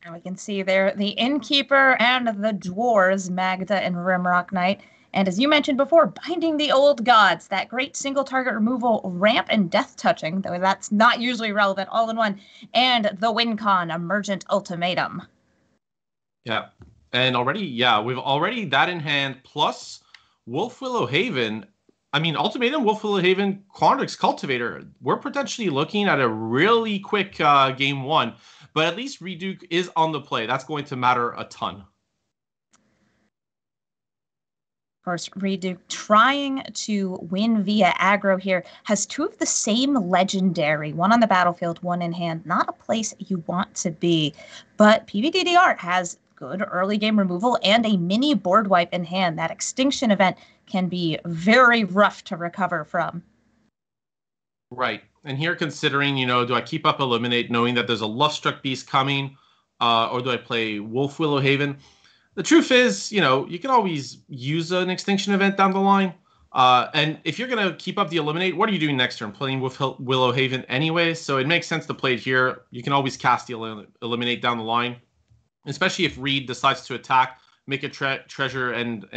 And we can see there the Innkeeper and the Dwarves, Magda and Rimrock Knight. And as you mentioned before, Binding the Old Gods, that great single target removal, ramp and death touching, though that's not usually relevant, all in one. And the WinCon, Emergent Ultimatum. Yeah. And already, yeah, we've already that in hand, plus Wolf Willow Haven. I mean, Ultimatum, Wolf Willow Haven, Quandrix Cultivator. We're potentially looking at a really quick game one. But at least Reid Duke is on the play. That's going to matter a ton. Of course, Reid Duke trying to win via aggro here has two of the same legendary, one on the battlefield, one in hand. Not a place you want to be. But PVDDR has good early game removal and a mini board wipe in hand. That extinction event can be very rough to recover from. Right. And here considering, do I keep up Eliminate knowing that there's a Luftstruck Beast coming, or do I play Wolf Willow Haven? The truth is, you can always use an extinction event down the line. And if you're going to keep up the Eliminate, what are you doing next turn? Playing Wolf Willow Haven anyway, so it makes sense to play it here. You can always cast the Eliminate down the line, especially if Reid decides to attack, make a treasure, and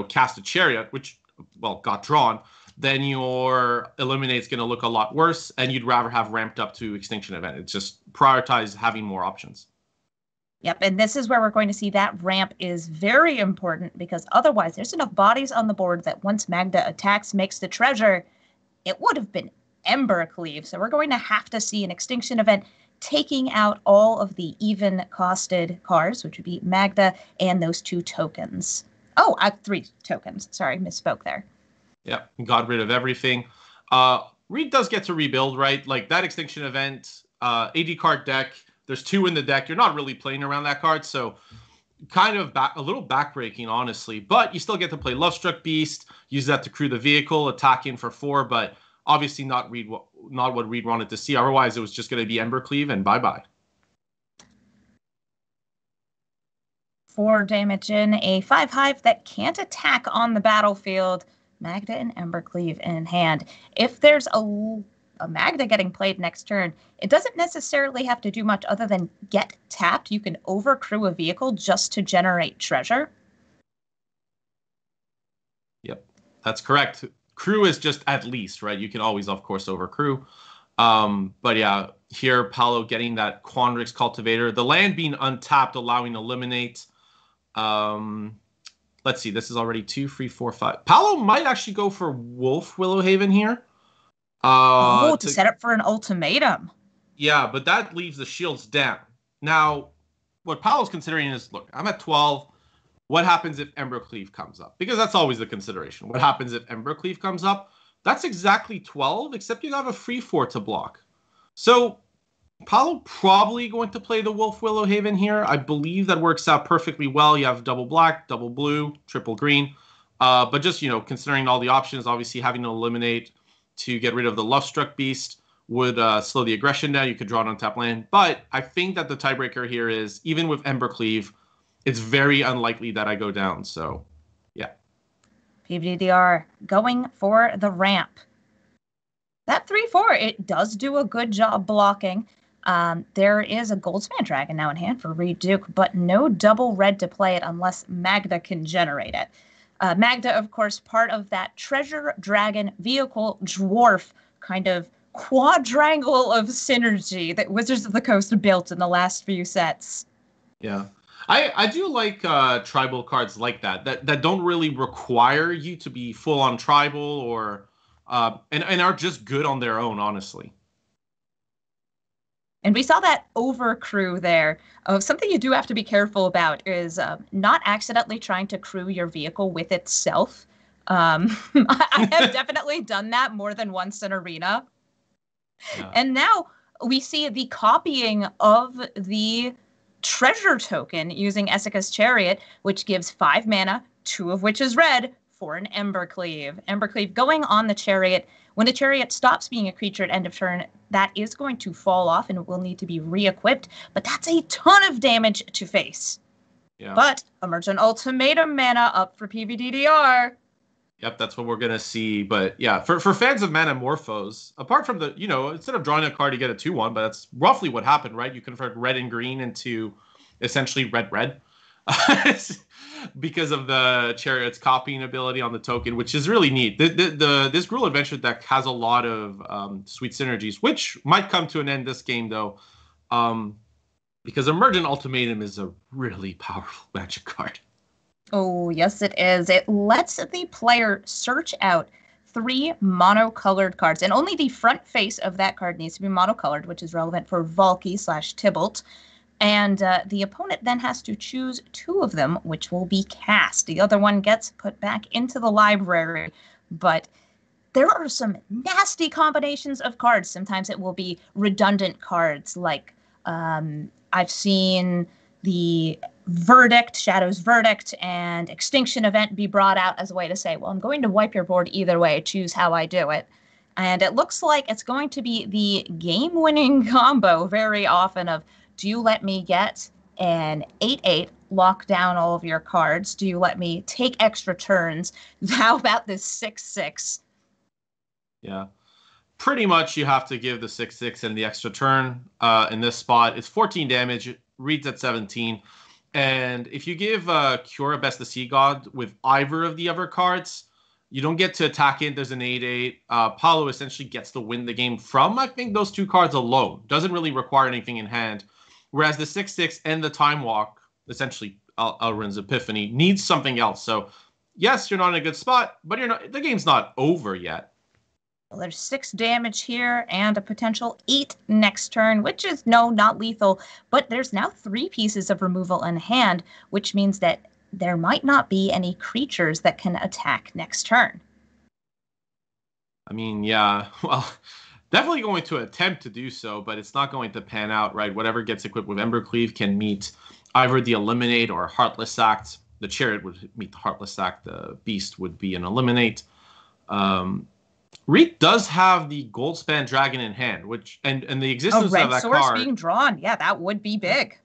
cast a Chariot, which, got drawn. Then your Eliminate's going to look a lot worse, and you'd rather have ramped up to Extinction Event. It's just prioritize having more options. Yep, and this is where we're going to see that ramp is very important, because otherwise there's enough bodies on the board that once Magda attacks, makes the treasure, it would have been Embercleave. So we're going to have to see an Extinction Event taking out all of the even-costed cards, which would be Magda and those 2 tokens. Oh, 3 tokens. Sorry, misspoke there. Yeah, got rid of everything. Reid does get to rebuild, right? Like that Extinction Event, AD card deck, there's 2 in the deck. You're not really playing around that card, so kind of a little backbreaking, honestly. But you still get to play Lovestruck Beast, use that to crew the vehicle, attack in for 4, but obviously not what Reid wanted to see. Otherwise, it was just going to be Embercleave and bye-bye. 4 damage in, a 5 hive that can't attack on the battlefield. Magda and Embercleave in hand. If there's a Magda getting played next turn, it doesn't necessarily have to do much other than get tapped. You can overcrew a vehicle just to generate treasure. Yep, that's correct. Crew is just at least, right? You can always, of course, overcrew. But yeah, here, Paulo getting that Quandrix Cultivator. The land being untapped, allowing Eliminate. Let's see, this is already 2, 3, 4, 5. Paulo might actually go for Wolf Willow Haven here. To set up for an ultimatum. Yeah, but that leaves the shields down. Now, what Paulo's considering is, look, I'm at 12. What happens if Embercleave comes up? Because that's always the consideration. What happens if Embercleave comes up? That's exactly 12, except you have a free 4 to block. So Paulo probably going to play the Wolf Willow Haven here. I believe that works out perfectly well. You have double black, double blue, triple green. But just, considering all the options, obviously having to eliminate to get rid of the Luftstruck Beast would slow the aggression down. You could draw it on tap land. But I think that the tiebreaker here is, even with Embercleave, it's very unlikely that I go down. So, yeah. PVDDR going for the ramp. That 3/4, it does do a good job blocking. There is a Goldspan Dragon now in hand for Reid Duke, but no double red to play it unless Magda can generate it. Magda, of course, part of that Treasure Dragon Vehicle Dwarf kind of quadrangle of synergy that Wizards of the Coast built in the last few sets. Yeah. I do like tribal cards like that don't really require you to be full on tribal or and are just good on their own, honestly. And we saw that overcrew there. Something you do have to be careful about is not accidentally trying to crew your vehicle with itself. I have definitely done that more than once in Arena. Yeah. And now we see the copying of the treasure token using Essica's Chariot, which gives 5 mana, 2 of which is red, for an Embercleave. Embercleave going on the Chariot. When the Chariot stops being a creature at end of turn, that is going to fall off and it will need to be re-equipped, but that's a ton of damage to face. Yeah. But Emergent Ultimatum mana up for PVDDR. Yep, that's what we're going to see. But yeah, for fans of Manamorphose, apart from the, instead of drawing a card, you get a 2/1, but that's roughly what happened, right? You convert red and green into essentially red, because of the Chariot's copying ability on the token, which is really neat. This Gruul Adventure deck has a lot of sweet synergies, which might come to an end this game, though, because Emergent Ultimatum is a really powerful Magic card. Oh, yes, it is. It lets the player search out 3 monocolored cards, and only the front face of that card needs to be monocolored, which is relevant for Valki/Tybalt. And the opponent then has to choose 2 of them, which will be cast. The other one gets put back into the library. But there are some nasty combinations of cards. Sometimes it will be redundant cards, like I've seen the Shadow's Verdict, and Extinction Event be brought out as a way to say, well, I'm going to wipe your board either way, choose how I do it. And it looks like it's going to be the game-winning combo very often of, do you let me get an 8/8, lock down all of your cards? Do you let me take extra turns? How about this 6/6? Yeah. Pretty much you have to give the 6/6 and the extra turn in this spot. It's 14 damage. Reid's at 17. And if you give Cura Best the Sea God with either of the other cards, you don't get to attack it. There's an 8/8. Paulo essentially gets to win the game from, I think, those 2 cards alone. Doesn't really require anything in hand. Whereas the 6/6 and the Time Walk, essentially Elrond's Epiphany, needs something else. So, yes, you're not in a good spot, but the game's not over yet. Well, there's 6 damage here and a potential 8 next turn, which is, no, not lethal. But there's now 3 pieces of removal in hand, which means that there might not be any creatures that can attack next turn. I mean, yeah, well, definitely going to attempt to do so, but it's not going to pan out, right? Whatever gets equipped with Embercleave can meet either the Eliminate or Heartless Act. The Chariot would meet the Heartless Act. The Beast would be an Eliminate. Reid does have the Goldspan Dragon in hand, which and the existence of that red source card being drawn. Yeah, that would be big.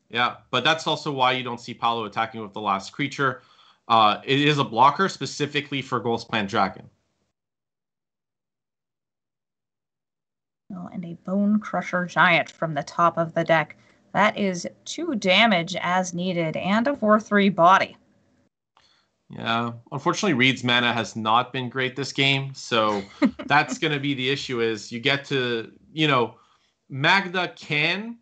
Yeah, but that's also why you don't see Paulo attacking with the last creature. It is a blocker specifically for Goldspan Dragon. Oh, and a Bone Crusher Giant from the top of the deck. That is 2 damage as needed and a 4/3 body. Yeah, unfortunately, Reid's mana has not been great this game, so that's going to be the issue. Is you get to, Magda can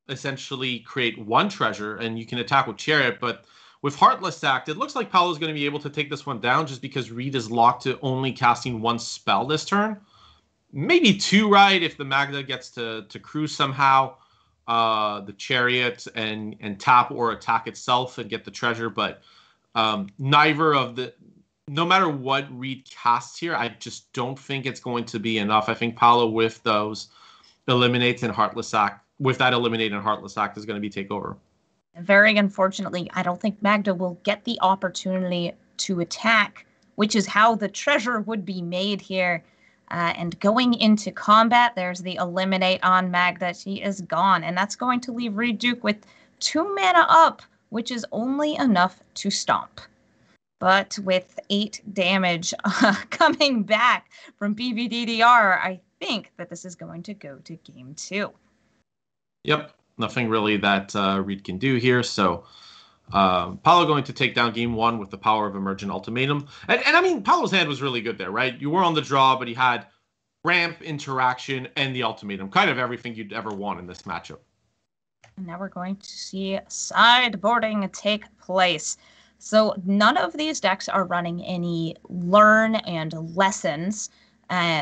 essentially create 1 treasure, and you can attack with Chariot, but with Heartless Act, it looks like Paulo's going to be able to take this one down just because Reid is locked to only casting 1 spell this turn. Maybe 2, right, if the Magda gets to cruise somehow the Chariot and tap or attack itself and get the treasure, but neither of the, no matter what Reid casts here, I just don't think it's going to be enough. I think Paulo with those Eliminates and Heartless Act, with that Eliminate and Heartless Act, is going to be takeover. Very unfortunately, I don't think Magda will get the opportunity to attack, which is how the treasure would be made here. And going into combat, there's the Eliminate on Magda. She is gone, and that's going to leave Reid Duke with 2 mana up, which is only enough to stomp. But with 8 damage coming back from PVDDR, I think that this is going to go to game 2. Yep, nothing really that Reid can do here. So Paulo going to take down game 1 with the power of Emergent Ultimatum. And I mean, Paulo's hand was really good there, right? You were on the draw, but he had ramp, interaction, and the ultimatum. Kind of everything you'd ever want in this matchup. And now we're going to see sideboarding take place. So none of these decks are running any learn and lessons,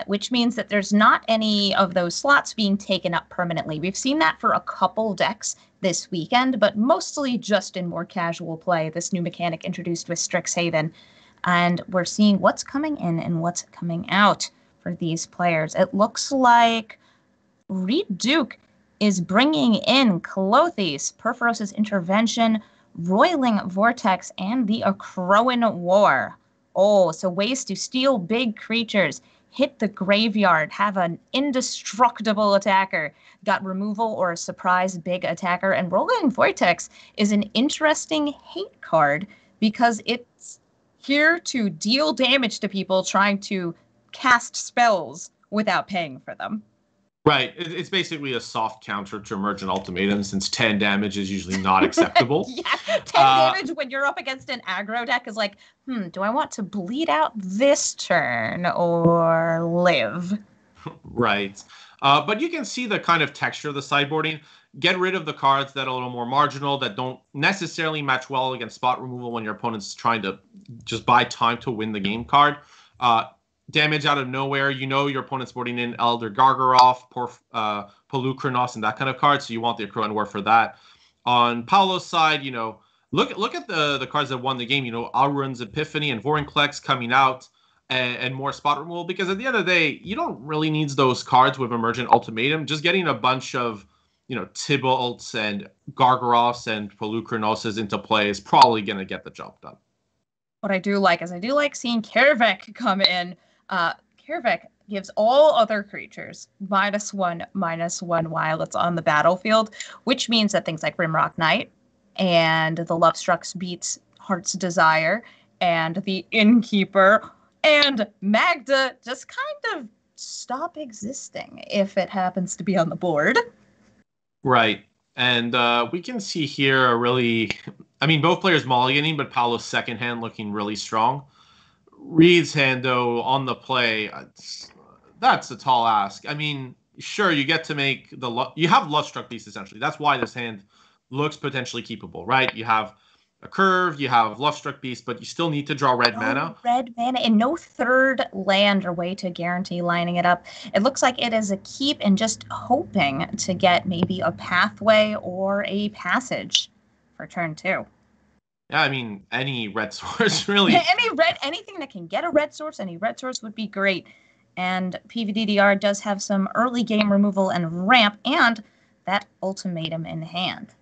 which means that there's not any of those slots being taken up permanently. We've seen that for a couple decks this weekend, but mostly just in more casual play, this new mechanic introduced with Strixhaven. And we're seeing what's coming in and what's coming out for these players. It looks like Reid Duke is bringing in Clothes, Perforos's Intervention, Roiling Vortex, and the Akroan War. Oh, so ways to steal big creatures, hit the graveyard, have an indestructible attacker, got removal or a surprise big attacker. And Roiling Vortex is an interesting hate card because it's here to deal damage to people trying to cast spells without paying for them. Right. It's basically a soft counter to Emergent Ultimatum, since 10 damage is usually not acceptable. Yeah, 10 damage when you're up against an aggro deck is like, do I want to bleed out this turn or live? Right. But you can see the kind of texture of the sideboarding. Get rid of the cards that are a little more marginal, that don't necessarily match well against spot removal when your opponent's trying to just buy time to win the game card. Damage out of nowhere. You know your opponent's boarding in Elder Gargaroth, Polukranos, and that kind of card, so you want the Accruant War for that. On Paulo's side, look at the cards that won the game. Alrund's Epiphany and Vorinclex coming out, and more spot removal, because at the end of the day, you don't really need those cards with Emergent Ultimatum. Just getting a bunch of Tybalts and Gargaroths and Polukranos into play is probably going to get the job done. What I do like seeing Kaervek come in. Kaervek gives all other creatures -1/-1 while it's on the battlefield, which means that things like Rimrock Knight and the Lovestruck Beats Heart's Desire and the Innkeeper and Magda just kind of stop existing if it happens to be on the board. Right. And we can see here both players mulliganing, but Paulo's second hand looking really strong. Reid's hand, though, on the play, that's a tall ask. Sure, you get to make you have Lovestruck Beast, essentially. That's why this hand looks potentially keepable, right? You have a curve, you have Lovestruck Beast, but you still need to draw red mana. Red mana and no third land or way to guarantee lining it up. It looks like it is a keep and just hoping to get maybe a pathway or a passage for turn 2. Yeah, any red source, really. Anything that can get a red source, any red source would be great. And PVDDR does have some early game removal and ramp, and that ultimatum in hand.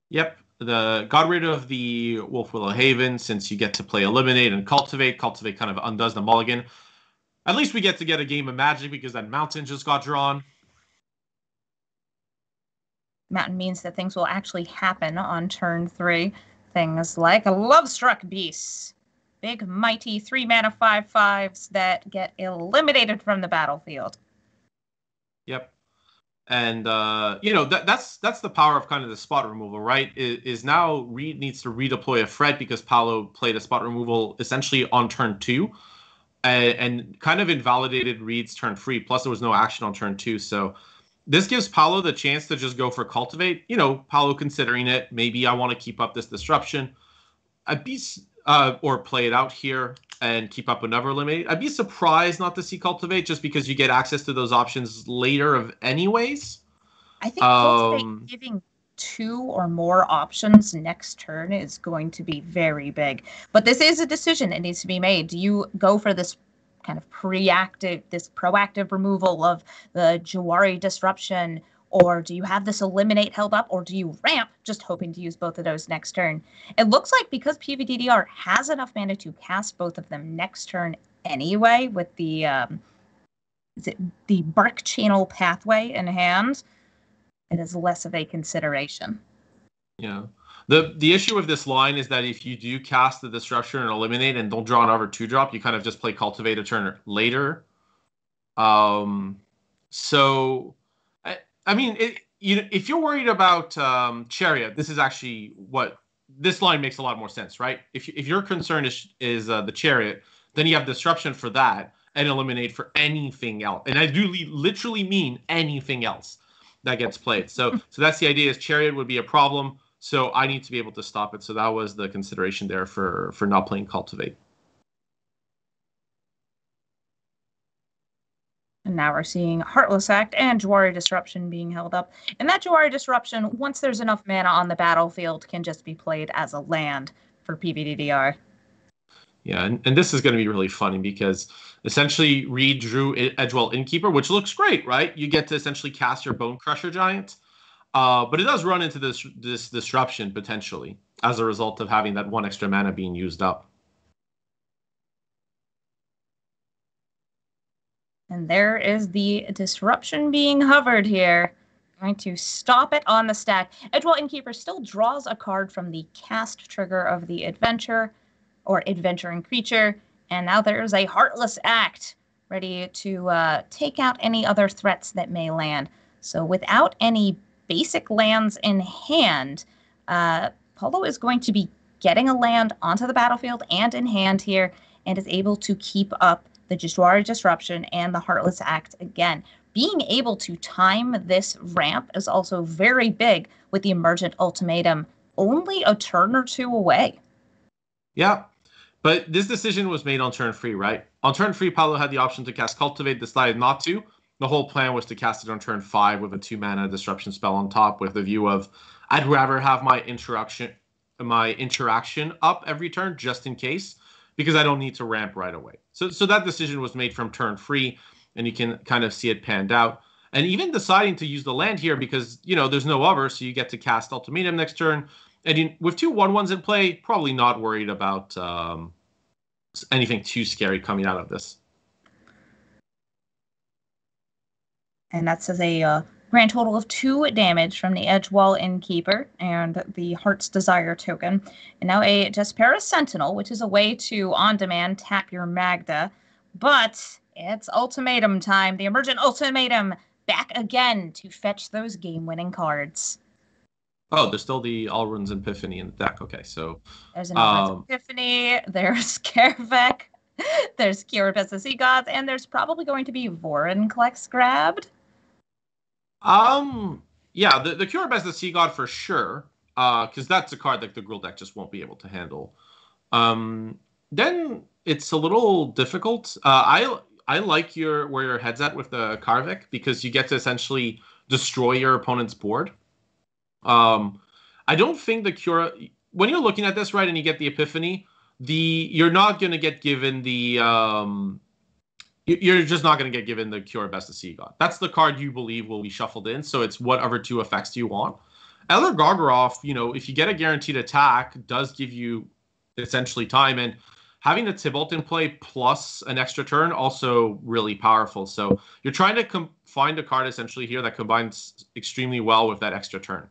Yep. Got rid of the Wolfwillow Haven, since you get to play Eliminate and Cultivate. Cultivate kind of undoes the mulligan. At least we get to get a game of Magic, because that Mountain just got drawn. Mountain means that things will actually happen on turn 3. Things like Lovestruck Beasts. Big, mighty 3-mana 5/5s that get eliminated from the battlefield. Yep. And, that's the power of kind of the spot removal, right? Is now Reid needs to redeploy a Fret, because Paulo played a spot removal essentially on turn 2 and kind of invalidated Reid's turn 3. Plus, there was no action on turn 2. So this gives Paulo the chance to just go for Cultivate. Paulo considering it. Maybe I want to keep up this disruption. Or play it out here and keep up another Eliminate. I'd be surprised not to see Cultivate, just because you get access to those options later anyways. I think Cultivate giving 2 or more options next turn is going to be very big. But this is a decision that needs to be made. Do you go for this kind of proactive removal of the Jawari Disruption, or do you have this Eliminate held up, or do you ramp, just hoping to use both of those next turn? It looks like because PVDDR has enough mana to cast both of them next turn anyway, with the Bark Channel Pathway in hand, it is less of a consideration. Yeah. The issue with this line is that if you do cast the Disruption and Eliminate and don't draw another 2-drop, you kind of just play Cultivate a turn later. If you're worried about Chariot, this is actually this line makes a lot more sense, right? If your concern is the Chariot, then you have Disruption for that and Eliminate for anything else. And I do literally mean anything else that gets played. So that's the idea, is Chariot would be a problem. So I need to be able to stop it. So that was the consideration there for not playing Cultivate. And now we're seeing Heartless Act and Jawari Disruption being held up. And that Jawari Disruption, once there's enough mana on the battlefield, can just be played as a land for PVDDR. Yeah, and this is going to be really funny, because essentially Reid drew Edgewell Innkeeper, which looks great, right? You get to essentially cast your Bone Crusher Giant. But it does run into this disruption, potentially, as a result of having that 1 extra mana being used up. And there is the Disruption being hovered here. Going to stop it on the stack. Edgewell Innkeeper still draws a card from the cast trigger of the adventure, or adventuring creature. And now there is a Heartless Act ready to take out any other threats that may land. So without any basic lands in hand, Paulo is going to be getting a land onto the battlefield and in hand here, and is able to keep up the Jishwari Disruption and the Heartless Act again. Being able to time this ramp is also very big with the Emergent Ultimatum only a turn or two away. Yeah, but this decision was made on turn 3, right? On turn 3, Paulo had the option to cast Cultivate, decided not to. The whole plan was to cast it on turn 5 with a 2-mana Disruption spell on top, with the view of, I'd rather have my interaction up every turn just in case, because I don't need to ramp right away. So that decision was made from turn 3, and you can kind of see it panned out. And even deciding to use the land here because, there's no other, so you get to cast Ultimatum next turn. And with 2 1/1s in play, probably not worried about anything too scary coming out of this. And that says a grand total of 2 damage from the Edgewall Innkeeper and the Heart's Desire token. And now a Despera Sentinel, which is a way to on-demand tap your Magda. But it's ultimatum time. The Emergent Ultimatum back again to fetch those game-winning cards. Oh, there's still the Alrund's Epiphany in the deck. Okay, so... There's an Alrund's Epiphany, there's Karavek, there's Cure Best of Sea Gods, and there's probably going to be Vorinclex grabbed. Yeah, the Cure Best of Sea God for sure, because that's a card that the Gruul deck just won't be able to handle. Then it's a little difficult. I like where your head's at with the Karavek, because you get to essentially destroy your opponent's board. I don't think the Cure, when you're looking at this, right, and you get the Epiphany, you're not going to get given the you're just not going to get given the Cure Best of Sea God. That's the card you believe will be shuffled in, so it's whatever 2 effects you want. Elder Gargaroth, if you get a guaranteed attack, does give you essentially time, and having a Tibalt in play plus an extra turn also really powerful. So you're trying to find a card essentially here that combines extremely well with that extra turn.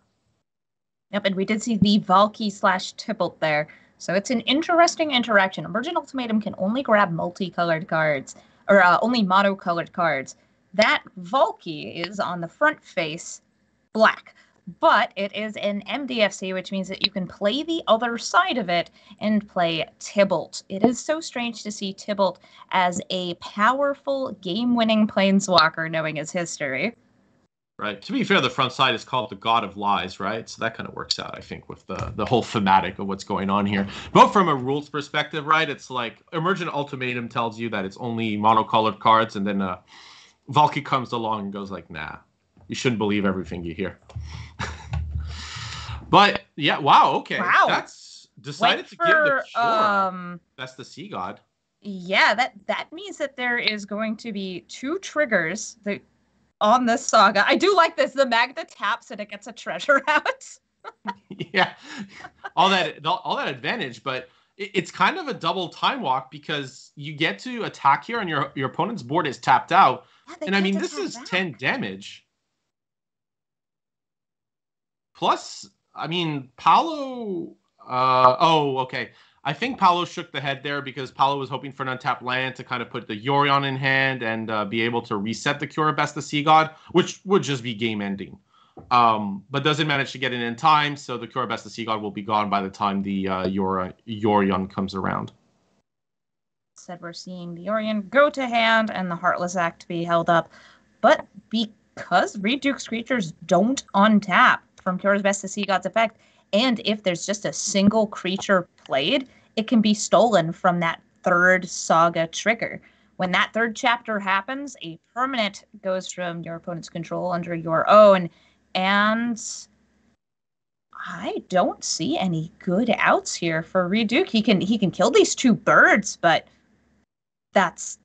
Yep, and we did see the Valky/Tibalt there. So it's an interesting interaction. Emergent Ultimatum can only grab multicolored cards, or only monocolored cards. That Valky is on the front face black, but it is an MDFC, which means that you can play the other side of it and play Tibalt. It is so strange to see Tibalt as a powerful game-winning planeswalker, knowing his history. Right. To be fair, the front side is called the God of Lies, right? So that kind of works out, I think, with the whole thematic of what's going on here. But from a rules perspective, right, it's like Emergent Ultimatum tells you that it's only monocolored cards, and then Valky comes along and goes like, nah, you shouldn't believe everything you hear. But, yeah, wow, okay. Wow. That's decided to give the Cure. That's the Sea God. Yeah, that means that there is going to be 2 triggers that on this saga. I do like this. The Magda taps and it gets a treasure out. Yeah, all that advantage, but it's kind of a double time walk because you get to attack here and your opponent's board is tapped out. Yeah, and I mean, this is back. 10 damage. Plus, I mean, Paulo... okay. I think Paulo shook the head there because Paulo was hoping for an untapped land to kind of put the Yorion in hand and be able to reset the Cure Best of Sea God, which would just be game ending. But doesn't manage to get it in time, so the Cure Best of Sea God will be gone by the time the Yorion comes around. Said we're seeing the Yorion go to hand and the Heartless Act be held up. But because Reid Duke's creatures don't untap from Cure Best of Sea God's effect, and if there's just a single creature played, it can be stolen from that 3rd saga trigger. When that 3rd chapter happens, a permanent goes from your opponent's control under your own, and I don't see any good outs here for Reid Duke. He can kill these 2 birds, but that's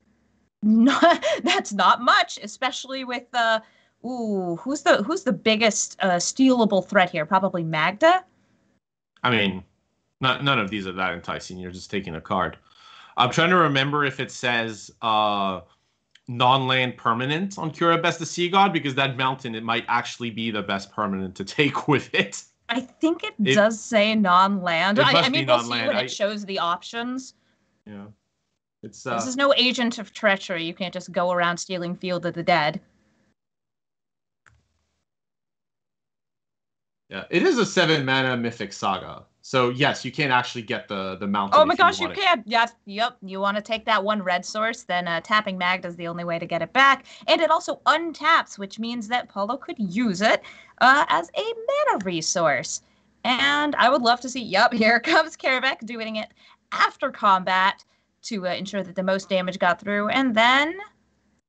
not much, especially with who's the biggest stealable threat here? Probably Magda. I mean, none of these are that enticing. You're just taking a card. I'm trying to remember if it says non-land permanent on Cure Best of Sea God, because that mountain, it might actually be the best permanent to take with it. I think it does say non-land. I mean, we'll see when it shows the options. Yeah. It's This is no agent of treachery. You can't just go around stealing Field of the Dead. Yeah, it is a 7-mana Mythic Saga. So yes, you can actually get the mountain. Oh my gosh, you can. Yes, yep. You want to take that one red source, then tapping Magda is the only way to get it back. And it also untaps, which means that Paulo could use it as a mana resource. And I would love to see, yep, here comes Karavek doing it after combat to ensure that the most damage got through. And then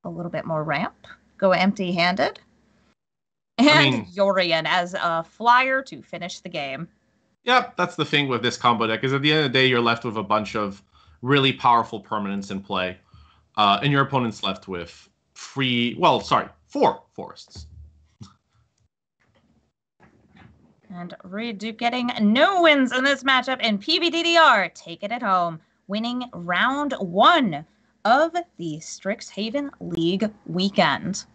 a little bit more ramp. Go empty-handed. And Yorion as a flyer to finish the game. Yep, that's the thing with this combo deck, is at the end of the day, you're left with a bunch of really powerful permanents in play. And your opponent's left with 4 forests. And Reid Duke getting no wins in this matchup, and PVDDR taking it home, winning round 1 of the Strixhaven League weekend.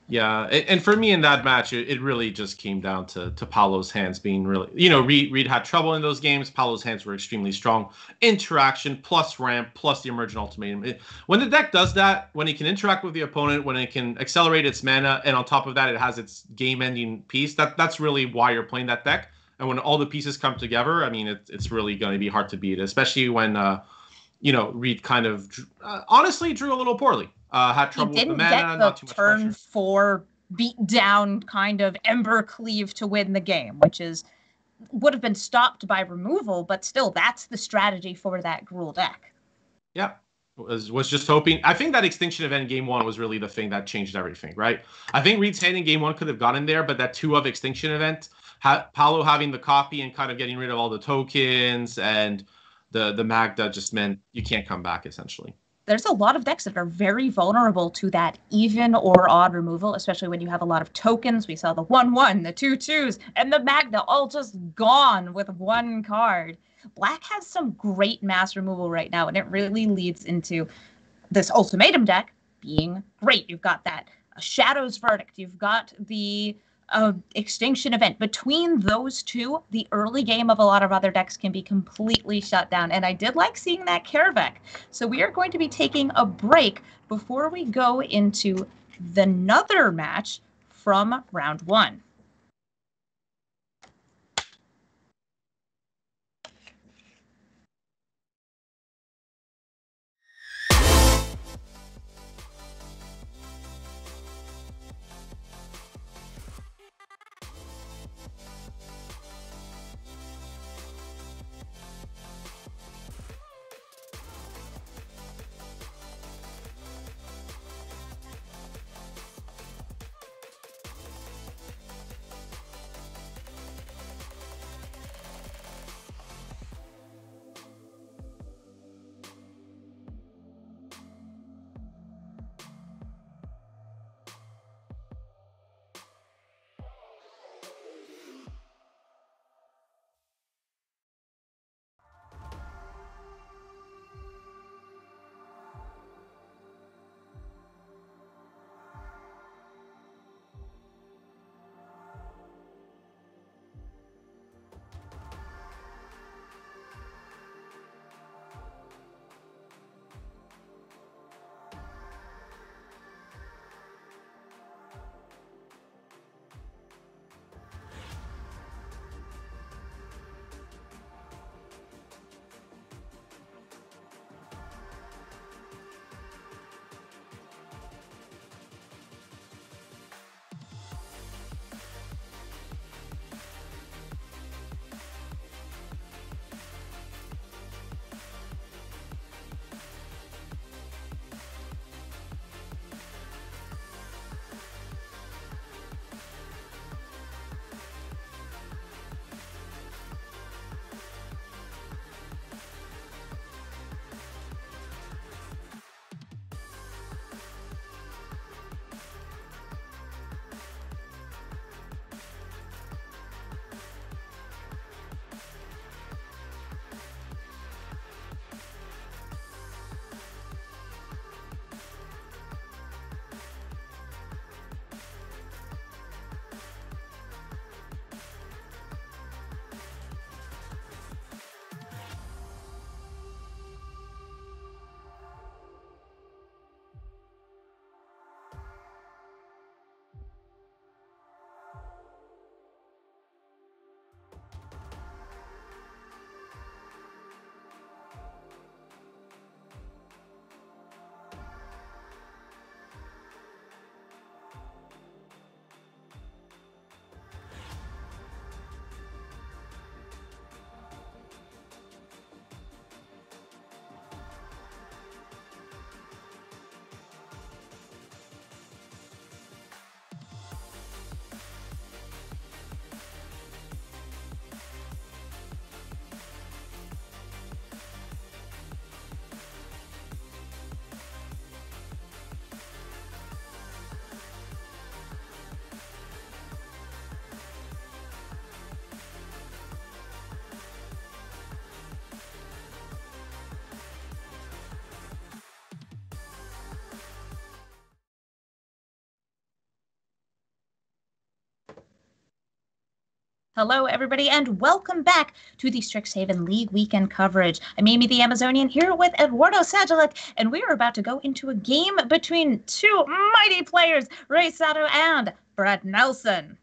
Yeah, and for me in that match, it really just came down to Paulo's hands being really, Reid had trouble in those games. Paulo's hands were extremely strong. Interaction plus ramp plus the emergent ultimatum. When the deck does that, when it can interact with the opponent, when it can accelerate its mana, and on top of that, it has its game-ending piece, that's really why you're playing that deck. And when all the pieces come together, I mean, it's really going to be hard to beat, especially when, Reid kind of, honestly, drew a little poorly. Had trouble with the mana, not too much pressure. Turn 4 beat down kind of Ember Cleave to win the game, which would have been stopped by removal, but still, that's the strategy for that Gruul deck. Yeah, was just hoping. I think that Extinction event in Game 1 was really the thing that changed everything, right? I think Reid's hand in Game 1 could have gotten there, but that 2 of Extinction event, Paulo having the copy and kind of getting rid of all the tokens and the Magda just meant you can't come back, essentially. There's a lot of decks that are very vulnerable to that even or odd removal, especially when you have a lot of tokens. We saw the 1/1, the 2/2s, and the Magda all just gone with 1 card. Black has some great mass removal right now, and it really leads into this Ultimatum deck being great. You've got that Shadow's Verdict. You've got the Extinction event. Between those two, the early game of a lot of other decks can be completely shut down. And I did like seeing that Karavek. So we are going to be taking a break before we go into another match from round 1. Hello, everybody, and welcome back to the Strixhaven League weekend coverage. I'm Amy the Amazonian here with Eduardo Sajalik, and we are about to go into a game between two mighty players, Rei Sato and Brad Nelson.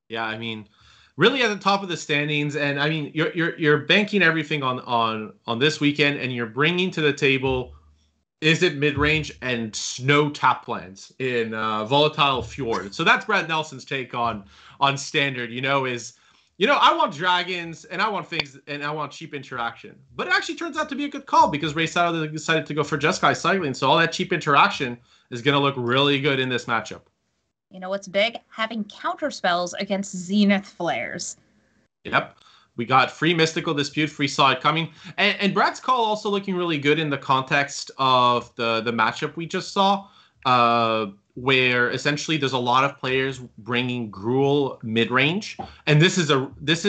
Yeah, I mean, really at the top of the standings, and I mean, you're banking everything on this weekend, and you're bringing to the table Izzet Midrange and snow tap lands in Volatile Fjord. So that's Brad Nelson's take on standard. I want dragons and I want things and I want cheap interaction. But it actually turns out to be a good call because Rei Sato decided to go for Jeskai Cycling. So all that cheap interaction is going to look really good in this matchup. You know what's big? Having counter spells against Zenith Flares. Yep. We got free Mystical Dispute, free Saw It coming. And Brad's call also looking really good in the context of the matchup we just saw, where essentially there's a lot of players bringing Gruul mid-range. And this is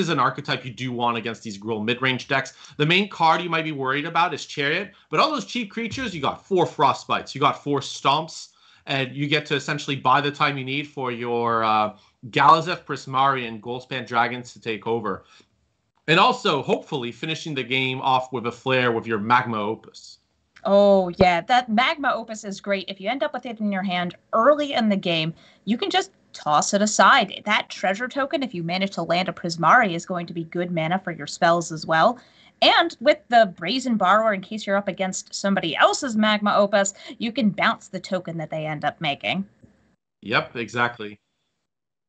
an archetype you do want against these Gruul mid-range decks. The main card you might be worried about is Chariot. But all those cheap creatures, you got 4 Frostbites, you got 4 Stomps, and you get to essentially buy the time you need for your Galazeth, Prismari, and Goldspan Dragons to take over. And also, hopefully, finishing the game off with a flare with your Magma Opus. Oh, yeah, that Magma Opus is great. If you end up with it in your hand early in the game, you can just toss it aside. That treasure token, if you manage to land a Prismari, is going to be good mana for your spells as well. And with the Brazen Borrower, in case you're up against somebody else's Magma Opus, you can bounce the token that they end up making. Yep, exactly.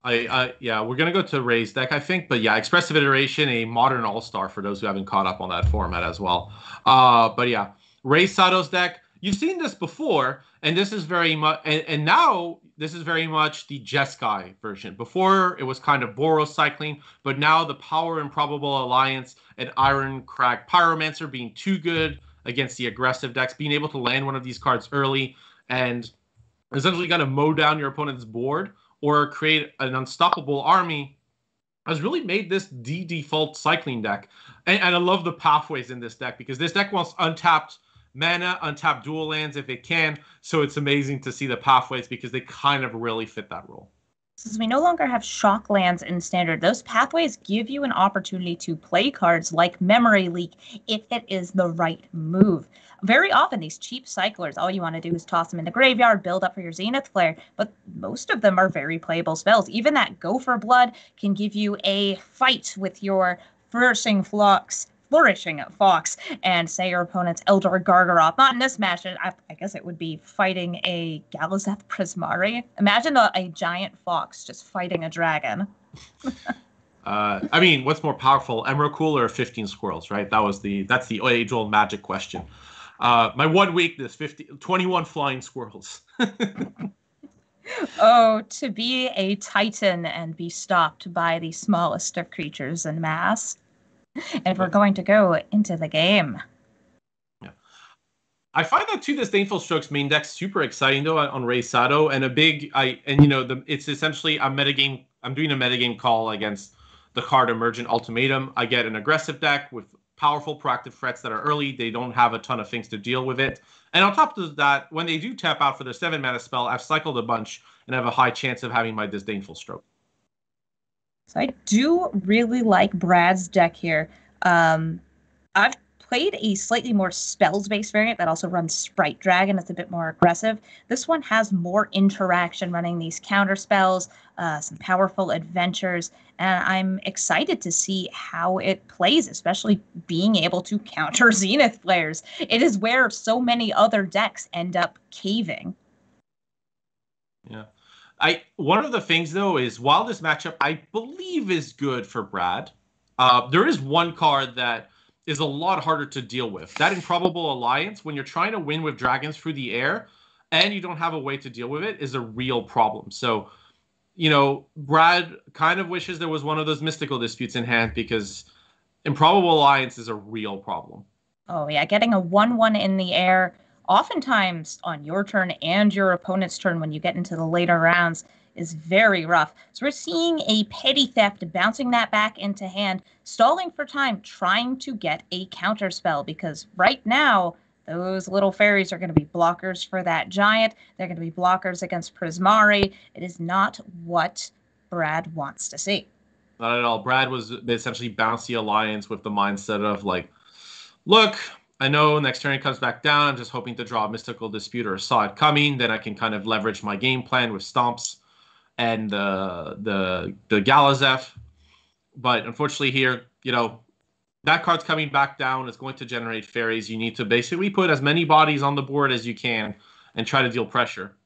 Yeah, we're gonna go to Rei's deck, I think, but yeah, Expressive Iteration, a modern all-star for those who haven't caught up on that format as well. But yeah, Rei Sato's deck. You've seen this before, and this is very much, and now this is very much the Jeskai version. Before it was kind of Boros cycling, but now the Power Improbable Alliance and Iron Crag Pyromancer being too good against the aggressive decks, being able to land one of these cards early and essentially kind of mow down your opponent's board or create an unstoppable army has really made this the default cycling deck. And I love the pathways in this deck because this deck wants untapped mana, untapped dual lands if it can. So it's amazing to see the pathways because they kind of really fit that role. Since we no longer have shock lands in standard, those pathways give you an opportunity to play cards like Memory Leak if it is the right move. Very often, these cheap cyclers, all you want to do is toss them in the graveyard, build up for your Zenith Flare, but most of them are very playable spells. Even that Gopher Blood can give you a fight with your Flourishing Fox, and say your opponent's Eldor Gargaroth. Not in this match, I guess it would be fighting a Galazeth Prismari. Imagine a giant fox just fighting a dragon. I mean, what's more powerful, Emrakul or 15 squirrels, right? That's the age-old Magic question. My one weakness, 21 flying squirrels. Oh, to be a Titan and be stopped by the smallest of creatures in mass. And we're going to go into the game. Yeah. I find that Two Disdainful Strokes main deck super exciting though on Rei Sato, and it's essentially I'm doing a metagame call against the card Emergent Ultimatum. I get an aggressive deck with powerful proactive threats that are early. They don't have a ton of things to deal with it. And on top of that, when they do tap out for their 7 mana spell, I've cycled a bunch and have a high chance of having my Disdainful Stroke. So I do really like Brad's deck here. I've played a slightly more spells-based variant that also runs Sprite Dragon. It's a bit more aggressive. This one has more interaction running these counter spells, some powerful adventures, and I'm excited to see how it plays, especially being able to counter Zenith Flares. It is where so many other decks end up caving. Yeah. One of the things, though, is while this matchup, I believe, is good for Brad, there is one card that is a lot harder to deal with. That Improbable Alliance, when you're trying to win with dragons through the air and you don't have a way to deal with it, is a real problem. So, Brad kind of wishes there was one of those Mystical Disputes in hand because Improbable Alliance is a real problem. Oh, yeah. Getting a 1/1 in the air, oftentimes on your turn and your opponent's turn when you get into the later rounds, is very rough. So we're seeing a Petty Theft bouncing that back into hand, stalling for time, trying to get a counter spell because right now those little fairies are going to be blockers for that giant. They're going to be blockers against Prismari. It is not what Brad wants to see. Not at all. Brad was essentially bouncy alliance with the mindset of like, look, I know next turn it comes back down. I'm just hoping to draw a Mystical Dispute or saw it coming. Then I can kind of leverage my game plan with Stomps and the Galazeth. But unfortunately here, that card's coming back down. It's going to generate fairies. You need to basically put as many bodies on the board as you can and try to deal pressure.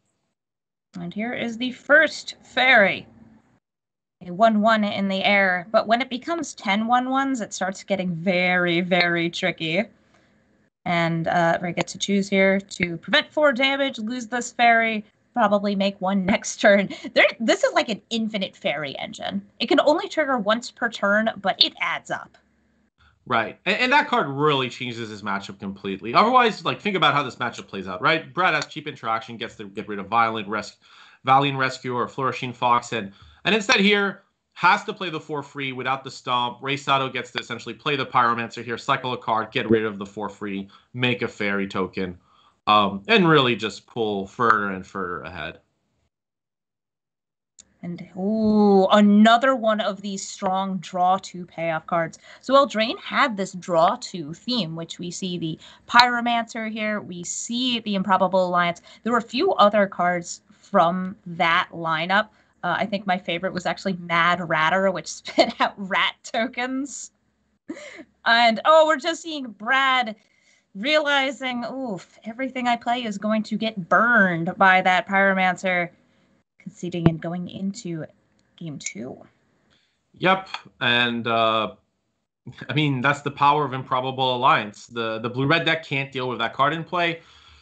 And here is the first fairy. A 1/1 in the air, but when it becomes 10 1/1s, it starts getting very, very tricky. And we get to choose here to prevent 4 damage, lose this fairy, probably make 1 next turn. This is like an infinite fairy engine. It can only trigger once per turn, but it adds up. Right. And that card really changes his matchup completely. Otherwise, like, think about how this matchup plays out, right? Brad has cheap interaction, gets to get rid of Valiant Rescue or Flourishing Fox, and instead here has to play the 4 free without the Stomp. Rei Sato gets to essentially play the Pyromancer here, cycle a card, get rid of the 4 free, make a fairy token, and really just pull further and further ahead. And, another one of these strong draw 2 payoff cards. So Eldraine had this draw 2 theme, which we see the Pyromancer here. We see the Improbable Alliance. There were a few other cards from that lineup. I think my favorite was actually Mad Ratter, which spit out rat tokens. And, we're just seeing Brad realizing, everything I play is going to get burned by that Pyromancer. Conceding and going into game 2. Yep, and that's the power of Improbable Alliance. The blue-red deck can't deal with that card in play,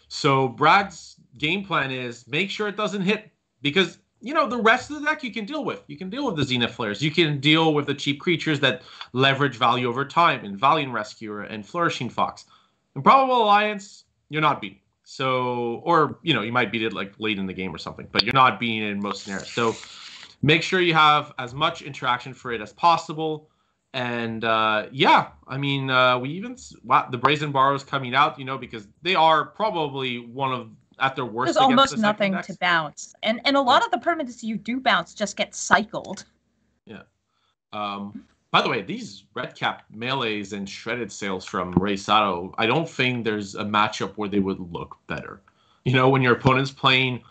so Brad's game plan is make sure it doesn't hit, because the rest of the deck you can deal with. You can deal with the Zenith Flares. You can deal with the cheap creatures that leverage value over time, and Valiant Rescuer and Flourishing Fox. Improbable Alliance, you're not beating. So, or, you might beat it like late in the game or something, but you're not beating it in most scenarios. So make sure you have as much interaction for it as possible. And we even, the Brazen Borrows coming out, because they are probably one of, at their worst. There's almost nothing to bounce. And a lot of the permanents you do bounce just get cycled. Yeah. By the way, these red cap melees and shredded sails from Rei Sato, I don't think there's a matchup where they would look better. When your opponent's playing,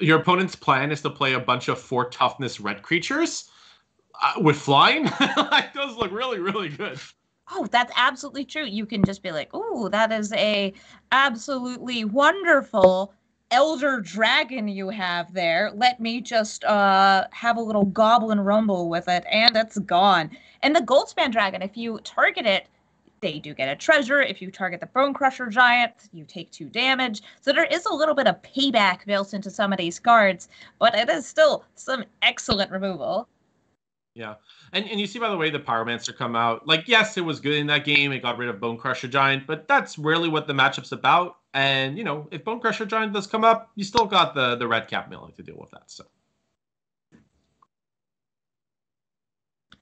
your opponent's plan is to play a bunch of 4 toughness red creatures with flying. Like, those look really, really good. Oh, that's absolutely true. You can just be like, that is a absolutely wonderful Elder Dragon you have there. Let me just have a little Goblin Rumble with it, and it's gone. And the Goldspan Dragon, if you target it, they do get a treasure. If you target the Bone Crusher Giant, you take 2 damage. So there is a little bit of payback built into some of these cards, but it is still some excellent removal. Yeah. And you see, by the way, the Pyromancer come out. Like, yes, it was good in that game. It got rid of Bone Crusher Giant, but that's really what the matchup's about. And, if Bone Crusher Giant does come up, you still got the red cap melee to deal with that. So.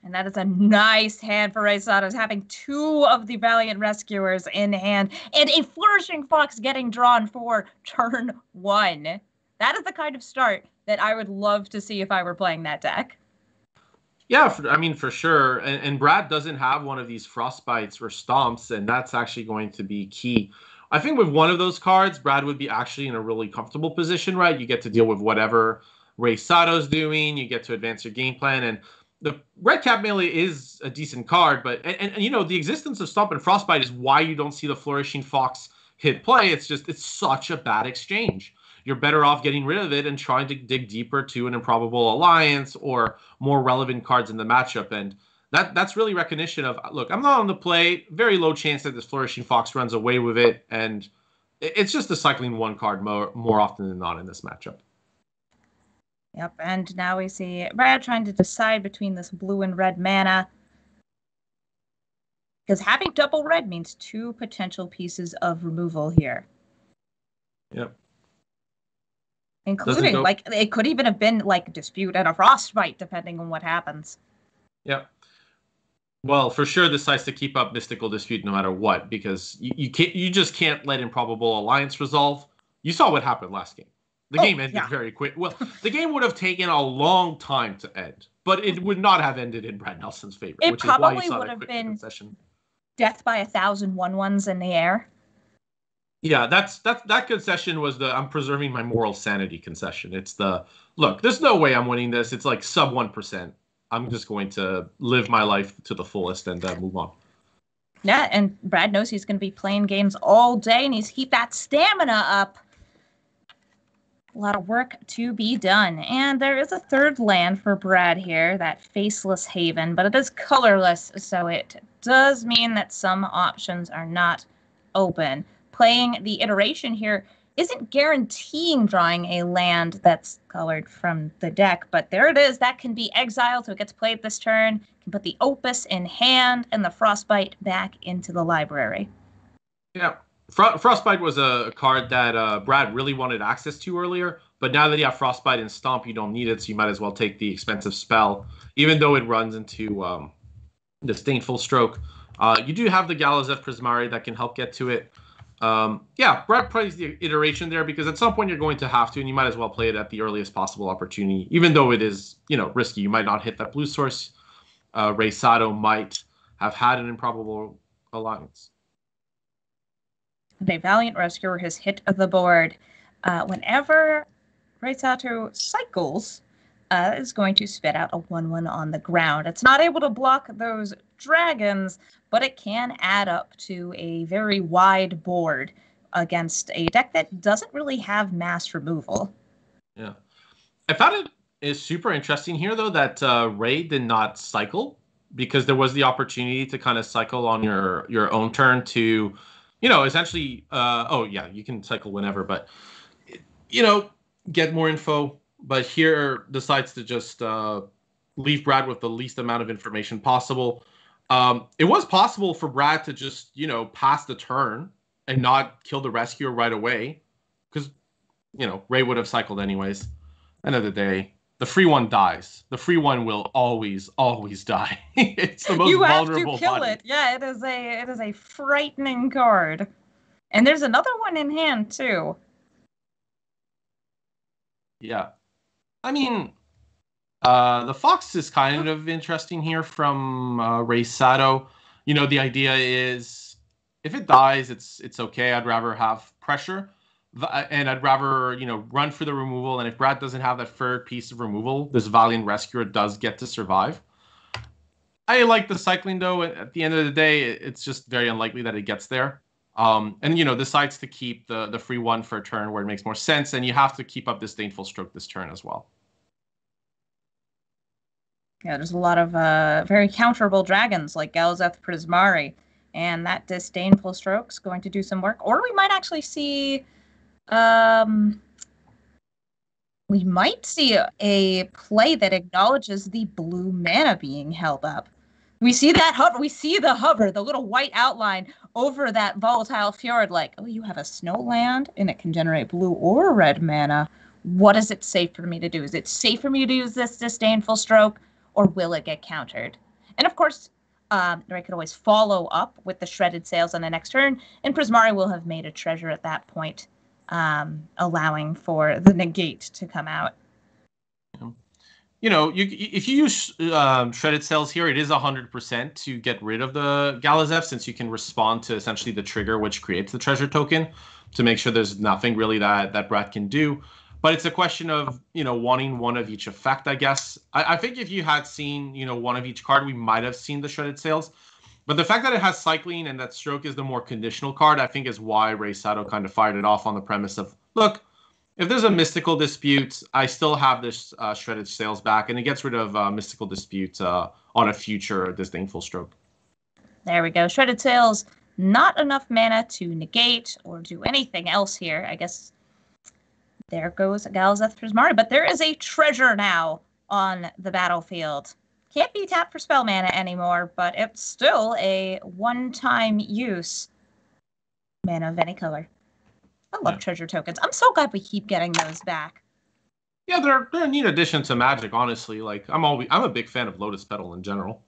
And that is a nice hand for Rei Sato, having 2 of the Valiant Rescuers in hand, and a Flourishing Fox getting drawn for turn 1. That is the kind of start that I would love to see if I were playing that deck. Yeah, for sure. And Brad doesn't have one of these Frostbites or Stomps, and that's actually going to be key. I think with one of those cards, Brad would be actually in a really comfortable position, right? You get to deal with whatever Rei Sato's doing. You get to advance your game plan. And the red cap melee is a decent card, but and the existence of Stomp and Frostbite is why you don't see the Flourishing Fox hit play. It's such a bad exchange. You're better off getting rid of it and trying to dig deeper to an Improbable Alliance or more relevant cards in the matchup. And that's really recognition of, look, I'm not on the play. Very low chance that this Flourishing Fox runs away with it. And it's just a cycling 1 card more often than not in this matchup. Yep, and now we see Brad trying to decide between this blue and red mana. Because having double red means 2 potential pieces of removal here. Yep. Including, it could even have been, Dispute and a Frostbite, depending on what happens. Yep. Well, for sure, this decides to keep up Mystical Dispute no matter what, because you just can't let Improbable Alliance resolve. You saw what happened last game. The game ended very quick. Well, the game would have taken a long time to end, but it would not have ended in Brad Nelson's favor, which is why you saw that quick concession. Death by 1,000 1-1s in the air. Yeah, that concession was the I'm preserving my moral sanity concession. It's the look, there's no way I'm winning this. It's like sub 1%. I'm just going to live my life to the fullest and move on. Yeah, and Brad knows he's going to be playing games all day, and he's keep that stamina up. A lot of work to be done. And there is a third land for Brad here, that Faceless Haven, but it is colorless, so it does mean that some options are not open. Playing the iteration here isn't guaranteeing drawing a land that's colored from the deck, but there it is. That can be exiled, so it gets played this turn. You can put the Opus in hand and the Frostbite back into the library. Yeah. Frostbite was a card that Brad really wanted access to earlier, but now that you have Frostbite and Stomp, you don't need it, so you might as well take the expensive spell, even though it runs into Disdainful Stroke. You do have the Galazeth Prismari that can help get to it. Yeah, Brad plays the iteration there because at some point you're going to have to, and you might as well play it at the earliest possible opportunity, even though it is, risky. You might not hit that blue source. Rei Sato might have had an improbable alliance. A Valiant Rescuer has hit the board. Whenever Rei Sato cycles, is going to spit out a 1-1 on the ground. It's not able to block those dragons, but it can add up to a very wide board against a deck that doesn't really have mass removal. Yeah. I found it is super interesting here, though, that Rei did not cycle, because there was the opportunity to kind of cycle on your own turn to... essentially, you can cycle whenever, but, get more info. But here decides to just leave Brad with the least amount of information possible. It was possible for Brad to just, pass the turn and not kill the rescuer right away, because, Rei would have cycled anyways. End of the day, the free one dies. The free one will always, always die. It's the most vulnerable. You have to kill it. Yeah, it is a frightening card. And there's another one in hand too. Yeah. I mean, the Fox is kind of interesting here from Rei Sato. The idea is if it dies, it's okay. I'd rather have pressure. And I'd rather, run for the removal. And if Brad doesn't have that third piece of removal, this Valiant Rescuer does get to survive. I like the cycling, though. At the end of the day, it's just very unlikely that it gets there. And, decides to keep the free one for a turn where it makes more sense. And you have to keep up Disdainful Stroke this turn as well. Yeah, there's a lot of very counterable dragons like Galazeth Prismari. And that Disdainful Stroke's going to do some work. Or we might actually see... we might see a play that acknowledges the blue mana being held up. We see that hover. We see the hover, the little white outline over that volatile fjord. Like, oh, you have a snow land, and it can generate blue or red mana. What is it safe for me to do? Is it safe for me to use this Disdainful Stroke, or will it get countered? And of course, Rei could always follow up with the Shredded Sails on the next turn, and Prismari will have made a treasure at that point, allowing for the negate to come out. If you use Shredded Sails here, it is 100% to get rid of the Galazeth, since you can respond to essentially the trigger which creates the treasure token to make sure there's nothing really that Brad can do. But it's a question of, wanting one of each effect, I guess. I think if you had seen, one of each card, we might have seen the Shredded Sails. But the fact that it has cycling and that Stroke is the more conditional card, I think is why Rei Sato kind of fired it off on the premise of, look, if there's a Mystical Dispute, I still have this Shredded Sails back, and it gets rid of Mystical Dispute on a future Disdainful Stroke. There we go. Shredded Sails, not enough mana to negate or do anything else here. I guess there goes Galazeth Prismari. But there is a treasure now on the battlefield. Can't be tapped for spell mana anymore, but it's still a one-time use mana of any color. I love treasure tokens. I'm so glad we keep getting those back. Yeah, they're a neat addition to Magic, honestly. Like I'm a big fan of Lotus Petal in general.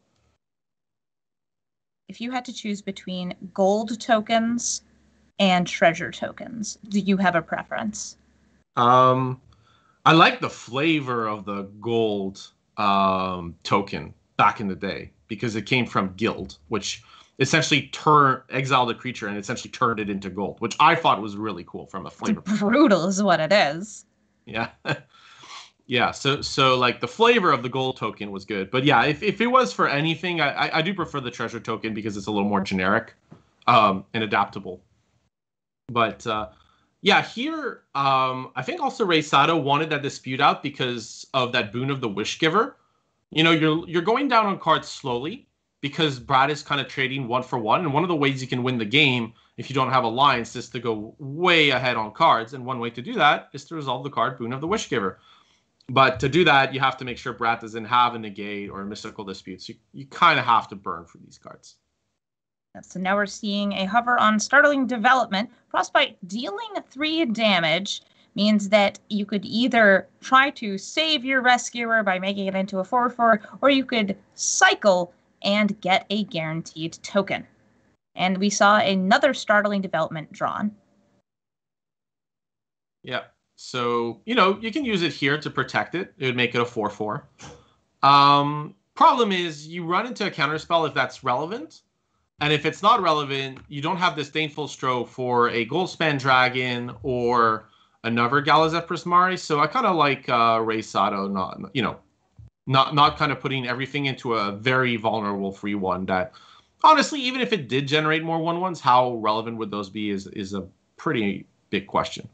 If you had to choose between gold tokens and treasure tokens, do you have a preference? I like the flavor of the gold token back in the day because it came from Guild, which essentially exiled a creature and essentially turned it into gold, which I thought was really cool from a flavor. It's brutal is what it is. Yeah. Yeah, so like the flavor of the gold token was good, but yeah, if it was for anything, I do prefer the treasure token because it's a little more generic, and adaptable. But yeah, here I think also Rei Sato wanted that dispute out because of that boon of the Wish Giver. You know, you're going down on cards slowly because Brad is kind of trading one for one, and one of the ways you can win the game if you don't have alliance is to go way ahead on cards, and one way to do that is to resolve the card boon of the Wish Giver. But to do that, you have to make sure Brad doesn't have a negate or a mystical dispute. So you kind of have to burn for these cards. So now we're seeing a hover on Startling Development. Frostbite dealing 3 damage means that you could either try to save your Rescuer by making it into a 4/4, or you could cycle and get a guaranteed token. And we saw another Startling Development drawn. Yeah. So, you know, you can use it here to protect it. It would make it a 4/4. Problem is you run into a counterspell if that's relevant. And if it's not relevant, you don't have Disdainful Stroke for a Goldspan Dragon or another Galazeth Prismari. So I kind of like Rei Sato not kind of putting everything into a very vulnerable free one that, honestly, even if it did generate more 1/1s, how relevant would those be is a pretty big question.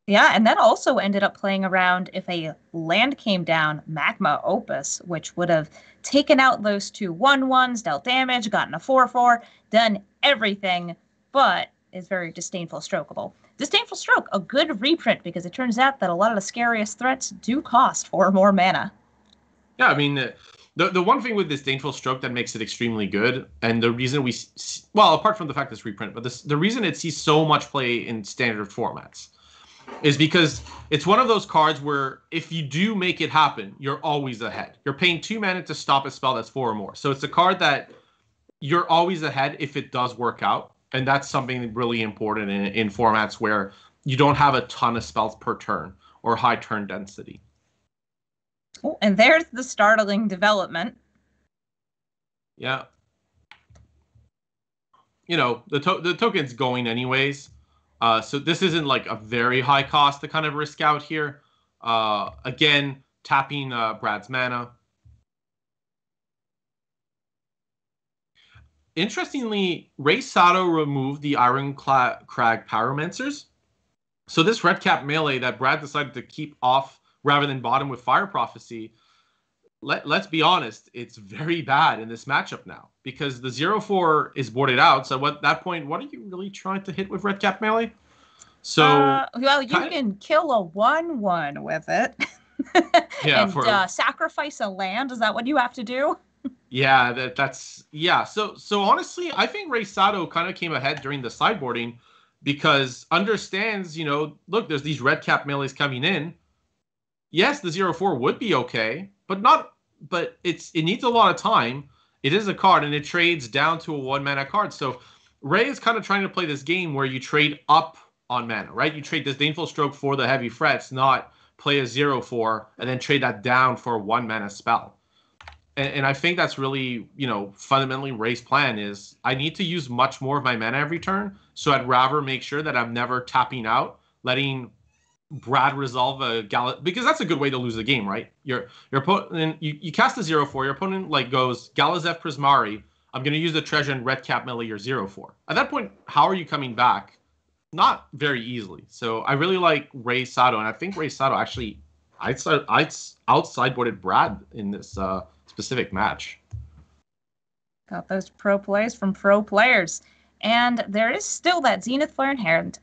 Yeah, and that also ended up playing around if a land came down, Magma Opus, which would have taken out those 2 1/1s, dealt damage, gotten a 4/4, done everything, but is very Disdainful Strokeable. Disdainful Stroke, a good reprint, because it turns out that a lot of the scariest threats do cost 4 more mana. Yeah, I mean, the one thing with Disdainful Stroke that makes it extremely good, and the reason well, apart from the fact it's reprint, but the reason it sees so much play in standard formats is because it's one of those cards where if you do make it happen, you're always ahead. You're paying 2 mana to stop a spell that's 4 or more. So it's a card that you're always ahead if it does work out. And that's something really important in formats where you don't have a ton of spells per turn or high turn density. Oh, and there's the Startling Development. Yeah. You know, the token's going anyways. So this isn't like a very high cost to kind of risk out here. Again, tapping Brad's mana. Interestingly, Rei Sato removed the Ironcrag Pyromancers. So this red cap melee that Brad decided to keep off rather than bottom with Fire Prophecy, let's be honest, it's very bad in this matchup now because the 0/4 is boarded out. So at that point, what are you really trying to hit with red cap melee? So well, you can kill a 1/1 with it. Yeah, and sacrifice a land. Is that what you have to do? Yeah, that's yeah. So honestly, I think Rei Sato kind of came ahead during the sideboarding because understands, you know, look, there's these red cap melees coming in. Yes, the 0/4 would be okay, but it needs a lot of time. It is a card and it trades down to a 1 mana card. So Rei is kind of trying to play this game where you trade up on mana, right? You trade Disdainful Stroke for the heavy threats, not play a 0/4 and then trade that down for a 1 mana spell. And I think that's really, you know, fundamentally Rei's plan is I need to use much more of my mana every turn. So I'd rather make sure that I'm never tapping out, letting Brad resolve a because that's a good way to lose the game, right? Your opponent, you cast a 0/4, your opponent like goes Galazeth Prismari, I'm going to use the treasure and red cap melee your 0/4. At that point, how are you coming back? Not very easily. So I really like Rei Sato, and I think Rei Sato actually outsideboarded Brad in this specific match. Got those pro plays from pro players. And there is still that Zenith Flare inherent.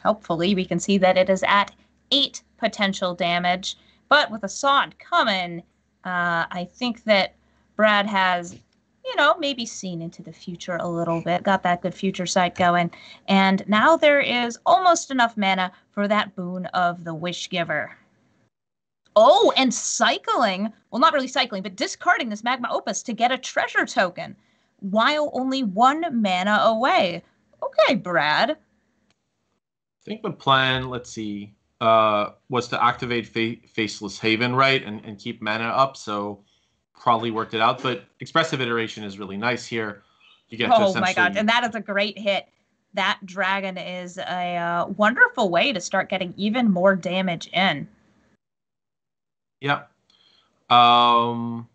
Hopefully we can see that it is at 8 potential damage. But with a Sod coming, I think that Brad has, you know, maybe seen into the future a little bit, got that good future sight going. And now there is almost enough mana for that boon of the Wish Giver. Oh, and cycling, well, not really cycling, but discarding this Magma Opus to get a treasure token while only 1 mana away. Okay, Brad. think the plan, let's see, was to activate Faceless Haven, right, and keep mana up, so probably worked it out. But Expressive Iteration is really nice here. You get to essentially... my god, and that is a great hit. That dragon is a wonderful way to start getting even more damage in. Yeah. Not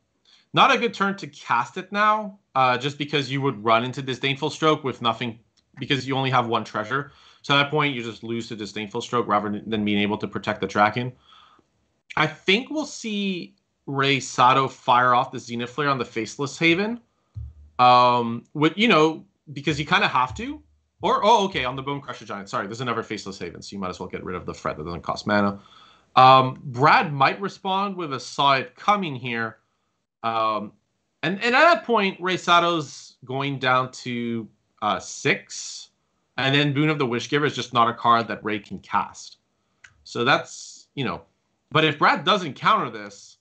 a good turn to cast it now, just because you would run into Disdainful Stroke with nothing, because you only have one treasure. So at that point, you just lose to Disdainful Stroke rather than being able to protect the dragon. I think we'll see Rei Sato fire off the Zenith Flare on the Faceless Haven. With, you know, because you kind of have to. Or, oh, okay, on the Bone Crusher Giant. Sorry, there's another Faceless Haven, so you might as well get rid of the threat that doesn't cost mana. Brad might respond with a Saw It Coming here. And at that point, Rei Sato's going down to 6. And then Boon of the Wishgiver is just not a card that Rei can cast. So that's, you know. But if Brad doesn't counter this,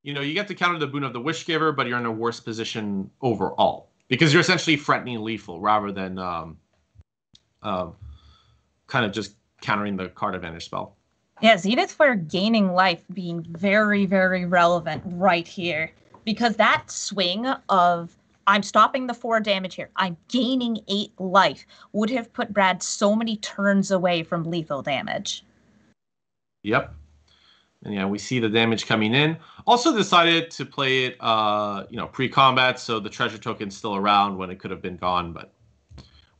you know, you get to counter the Boon of the Wishgiver, but you're in a worse position overall. Because you're essentially threatening lethal rather than kind of just countering the card advantage spell. Yeah, Zenith Flare gaining life being very, very relevant right here. Because that swing of, I'm stopping the 4 damage here, I'm gaining 8 life, would have put Brad so many turns away from lethal damage. Yep. And yeah, we see the damage coming in. Also decided to play it, you know, pre-combat, so the treasure token's still around when it could have been gone, but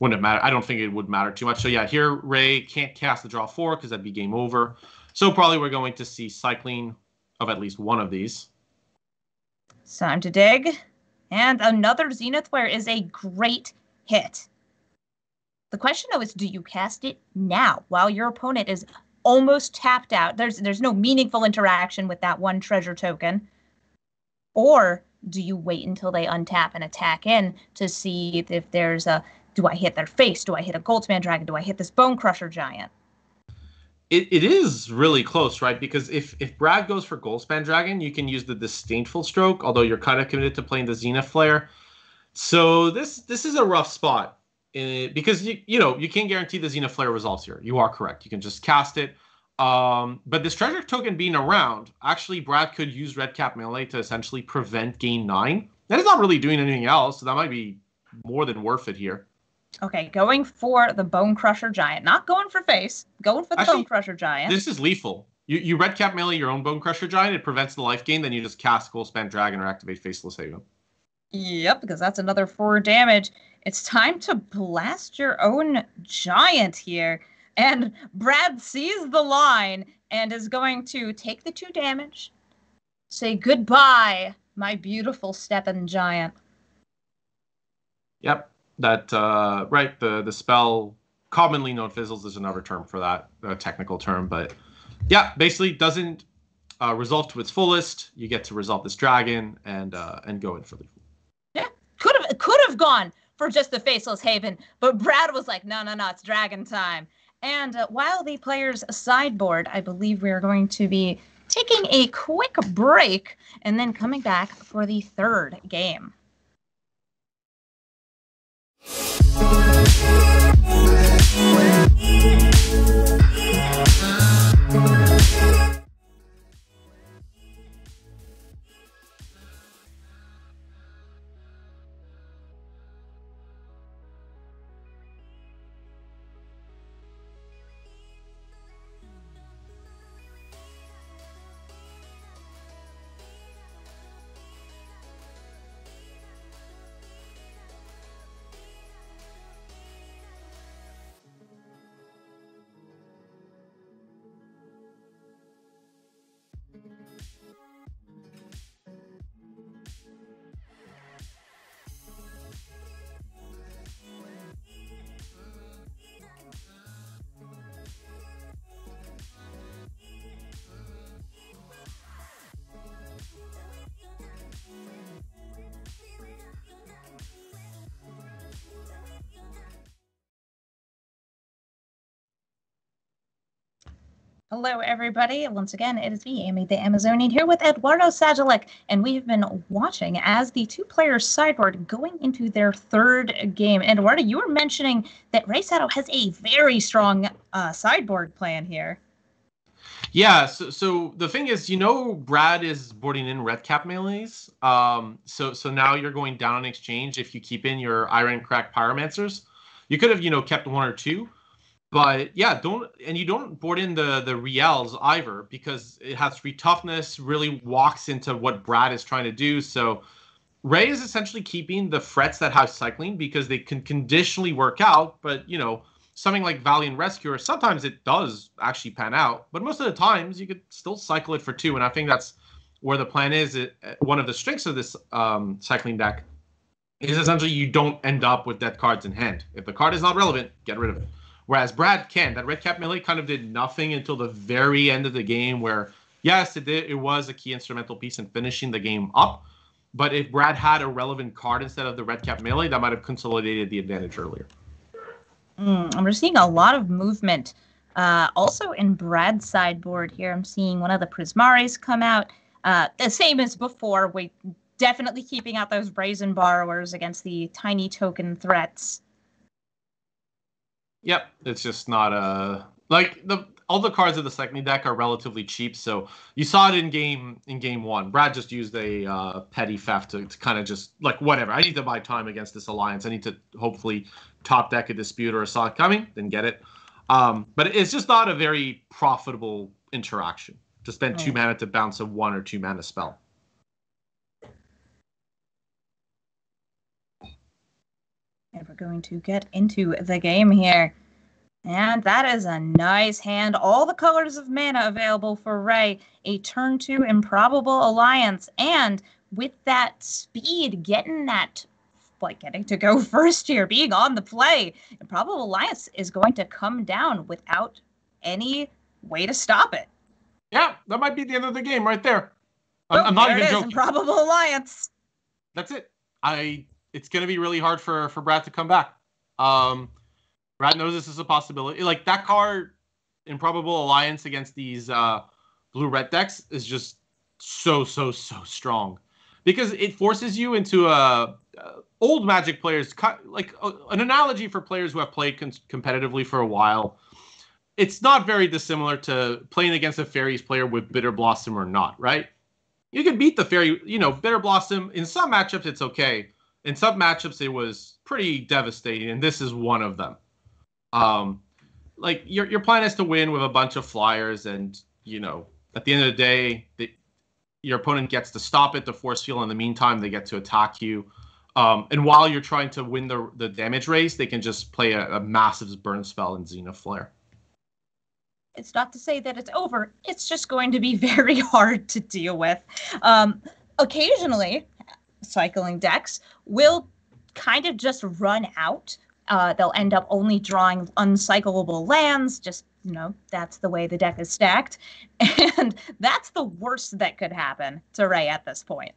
wouldn't matter. I don't think it would matter too much. So yeah, here Rei can't cast the draw 4 because that'd be game over. So probably we're going to see cycling of at least one of these. Time to dig. And another Zenith Flare is a great hit. The question, though, is do you cast it now while your opponent is almost tapped out? There's no meaningful interaction with that one treasure token. Or do you wait until they untap and attack in to see if there's a, do I hit their face? Do I hit a Goldspan Dragon? Do I hit this Bone Crusher Giant? It is really close, right? Because if Brad goes for Goldspan Dragon, you can use the Disdainful Stroke, although you're kind of committed to playing the Zenith Flare. So this is a rough spot. Because, you know, you can't guarantee the Zenith Flare resolves here. You are correct. You can just cast it. But this treasure token being around, actually, Brad could use Red Cap Melee to essentially prevent gain 9. That is not really doing anything else, so that might be more than worth it here. Okay, going for the Bone Crusher Giant. Not going for face. Going for the Bone Crusher Giant. This is lethal. You Red Cap Melee your own Bone Crusher Giant. It prevents the life gain. Then you just cast Goldspan Dragon or activate Faceless Haven. Yep, because that's another 4 damage. It's time to blast your own Giant here. And Brad sees the line and is going to take the 2 damage. Say goodbye, my beautiful Steppen Giant. Yep. That, right, the spell, commonly known fizzles, is another term for that, a technical term. But yeah, basically doesn't resolve to its fullest. You get to resolve this dragon and go in for the... Yeah, could have gone for just the Faceless Haven, but Brad was like, no, it's dragon time. And while the players sideboard, I believe we are going to be taking a quick break and then coming back for the 3rd game. Hello, everybody. Once again, it is me, Amy the Amazonian, here with Eduardo Sajalik, and we've been watching as the 2 players sideboard going into their 3rd game. And Eduardo, you were mentioning that Rei Sato has a very strong sideboard plan here. Yeah, so the thing is, Brad is boarding in red cap melees. So now you're going down on exchange if you keep in your Iron Crack Pyromancers. You could have, kept one or two. But yeah, you don't board in the Riels either because it has 3 toughness, really walks into what Brad is trying to do. So Rei is essentially keeping the threats that have cycling because they can conditionally work out, but something like Valiant Rescuer, sometimes it does actually pan out, but most of the times you could still cycle it for 2, and I think that's where the plan is. One of the strengths of this cycling deck is essentially you don't end up with dead cards in hand. If the card is not relevant, get rid of it. Whereas Brad can. That red cap melee kind of did nothing until the very end of the game where, yes, it was a key instrumental piece in finishing the game up. But if Brad had a relevant card instead of the red cap melee, that might have consolidated the advantage earlier. And we're seeing a lot of movement. Also in Brad's sideboard here, I'm seeing one of the Prismaris come out. The same as before. We definitely keeping out those Brazen Borrowers against the tiny token threats. Yep, it's just not all the cards of the cycling deck are relatively cheap, so you saw it in game 1. Brad just used a petty theft to kind of just whatever. I need to buy time against this alliance. I need to hopefully top deck a dispute or a saw coming, then get it. But it's just not a very profitable interaction to spend 2 mana to bounce a 1 or 2 mana spell. And we're going to get into the game here. And that is a nice hand. All the colors of mana available for Rei. A turn 2 Improbable Alliance. And with that speed, getting to go first here, being on the play, Improbable Alliance is going to come down without any way to stop it. Yeah, that might be the end of the game right there. I'm not even joking. Improbable Alliance. That's it. It's going to be really hard for Brad to come back. Brad knows this is a possibility. That card, Improbable Alliance against these blue-red decks is just so strong. Because it forces you into old Magic players, an analogy for players who have played competitively for a while. It's not very dissimilar to playing against a Fairies player with Bitter Blossom or not, right? You can beat the Fairy, Bitter Blossom. In some matchups, it's okay. In some matchups, it was pretty devastating, and this is one of them. Your plan is to win with a bunch of flyers, and at the end of the day, your opponent gets to stop it, the force field. In the meantime, they get to attack you, and while you're trying to win the damage race, they can just play a massive burn spell in Zenith Flare. It's not to say that it's over. It's just going to be very hard to deal with. Occasionally, cycling decks will kind of just run out. They'll end up only drawing uncyclable lands. Just, that's the way the deck is stacked. And that's the worst that could happen to Rei at this point.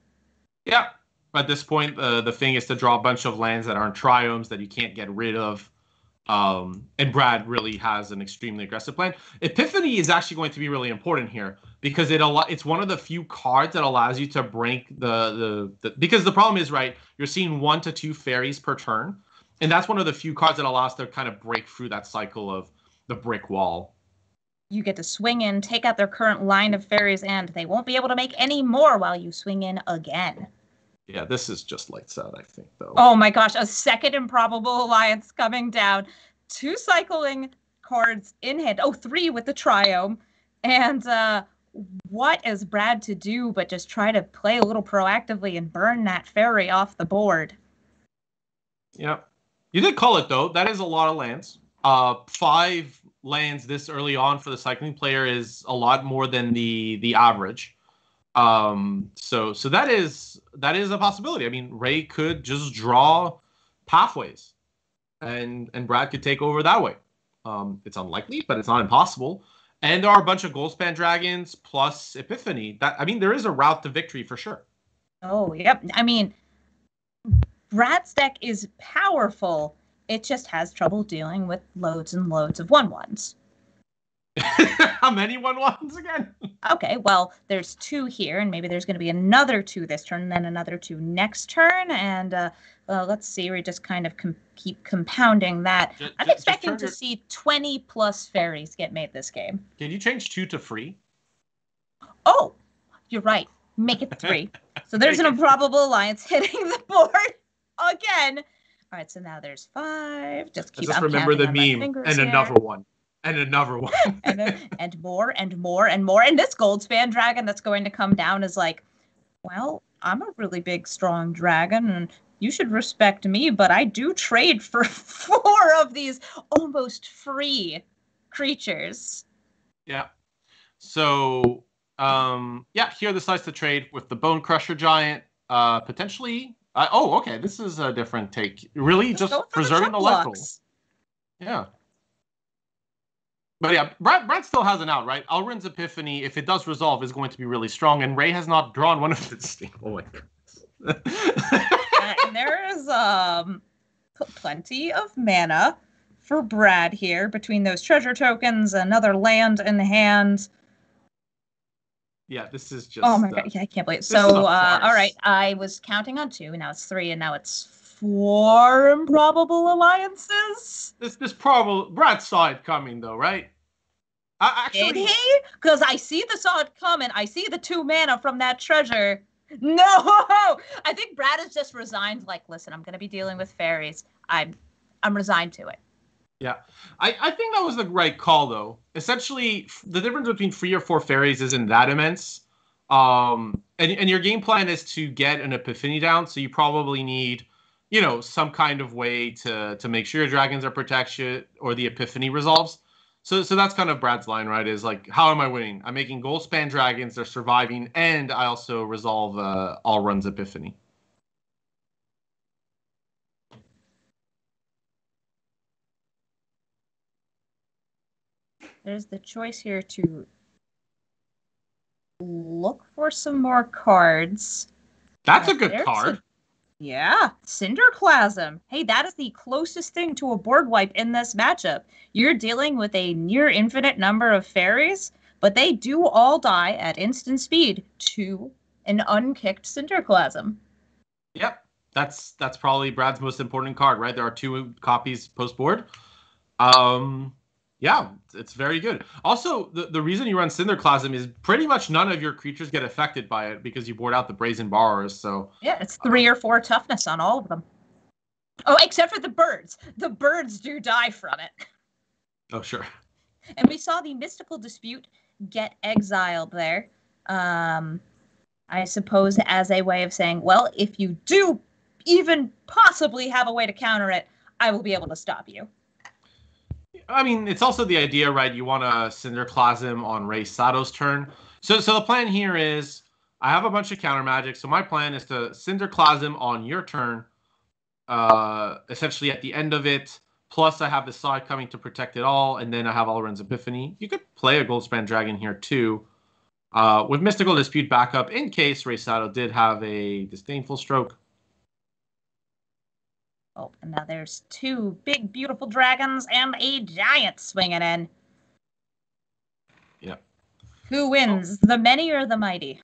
Yeah. At this point, the thing is to draw a bunch of lands that aren't triomes that you can't get rid of. And Brad really has an extremely aggressive plan. Epiphany is actually going to be really important here because it's one of the few cards that allows you to break because the problem is, right, you're seeing 1 to 2 fairies per turn, and that's one of the few cards that allows to kind of break through that cycle of the brick wall. You get to swing in, take out their current line of fairies, and they won't be able to make any more while you swing in again. Yeah, this is just lights out, I think, though. Oh my gosh, a second Improbable Alliance coming down. 2 cycling cards in hand. 3 with the triome. And what is Brad to do but just try to play a little proactively and burn that fairy off the board? Yeah. You did call it, though. That is a lot of lands. 5 lands this early on for the cycling player is a lot more than the average. So that is a possibility. I mean, Rei could just draw pathways, and Brad could take over that way. It's unlikely, but it's not impossible. And there are a bunch of Goldspan Dragons plus Epiphany. There is a route to victory for sure. Oh, yep. I mean, Brad's deck is powerful. It just has trouble dealing with loads and loads of 1/1s. How many 1/1s again? Okay, well, there's 2 here, and maybe there's going to be another 2 this turn, and then another 2 next turn, and well, let's see. We just kind of keep compounding that. I'm expecting to see 20 plus fairies get made this game. Can you change 2 to free? Oh, you're right. Make it 3. So there's an improbable alliance hitting the board again. All right, so now there's 5. Just remember the meme and here. Another one. And another one. and more and more and more. And this Goldspan dragon that's going to come down is like, well, I'm a really big, strong dragon, and you should respect me, but I do trade for 4 of these almost free creatures. Yeah. So, here decides to trade with the Bone Crusher Giant. Potentially. Okay. This is a different take. Really, just preserving the life roll. Yeah. But yeah, Brad still has an out, right? Alrund's Epiphany, if it does resolve, is going to be really strong, and Rei has not drawn one of its. Oh my goodness. And there is plenty of mana for Brad here between those treasure tokens, another land in hand. Yeah, this is just. Oh my god! Yeah, I can't believe it. So, all right, I was counting on 2, now it's 3, and now it's 4 improbable alliances. This probably Brad saw it coming, though, right? Did he? Because I see the saw it coming. I see the 2 mana from that treasure. No, I think Brad is just resigned. Like, listen, I'm going to be dealing with fairies. I'm resigned to it. Yeah, I think that was the right call, though. Essentially, the difference between 3 or 4 fairies isn't that immense. And your game plan is to get an Epiphany down, so you probably need, some kind of way to make sure your dragons are protected or the Epiphany resolves. So that's kind of Brad's line, right? Is like, how am I winning? I'm making Goldspan dragons, they're surviving, and I also resolve Alrund's Epiphany. There's the choice here to look for some more cards. That's a good card. Yeah, Cinderclasm. Hey, that is the closest thing to a board wipe in this matchup. You're dealing with a near infinite number of fairies, but they do all die at instant speed to an unkicked Cinderclasm. Yep, that's probably Brad's most important card, right? There are 2 copies post-board. Yeah, it's very good. Also, the reason you run Cinderclasm is pretty much none of your creatures get affected by it because you board out the Brazen Borrowers. So yeah, it's 3 or 4 toughness on all of them. Oh, except for the birds. The birds do die from it. Oh, sure. And we saw the Mystical Dispute get exiled there. I suppose as a way of saying, well, if you do even possibly have a way to counter it, I will be able to stop you. I mean, it's also the idea, right? You want a Cinderclasm on Rei Sato's turn. So the plan here is, I have a bunch of counter magic. So my plan is to Cinderclasm on your turn, essentially at the end of it. Plus, I have the side coming to protect it all, and then I have Alrund's Epiphany. You could play a Goldspan Dragon here too, with Mystical Dispute backup in case Rei Sato did have a Disdainful Stroke. Oh, and now there's 2 big, beautiful dragons and a giant swinging in. Yeah. Who wins, the many or the mighty?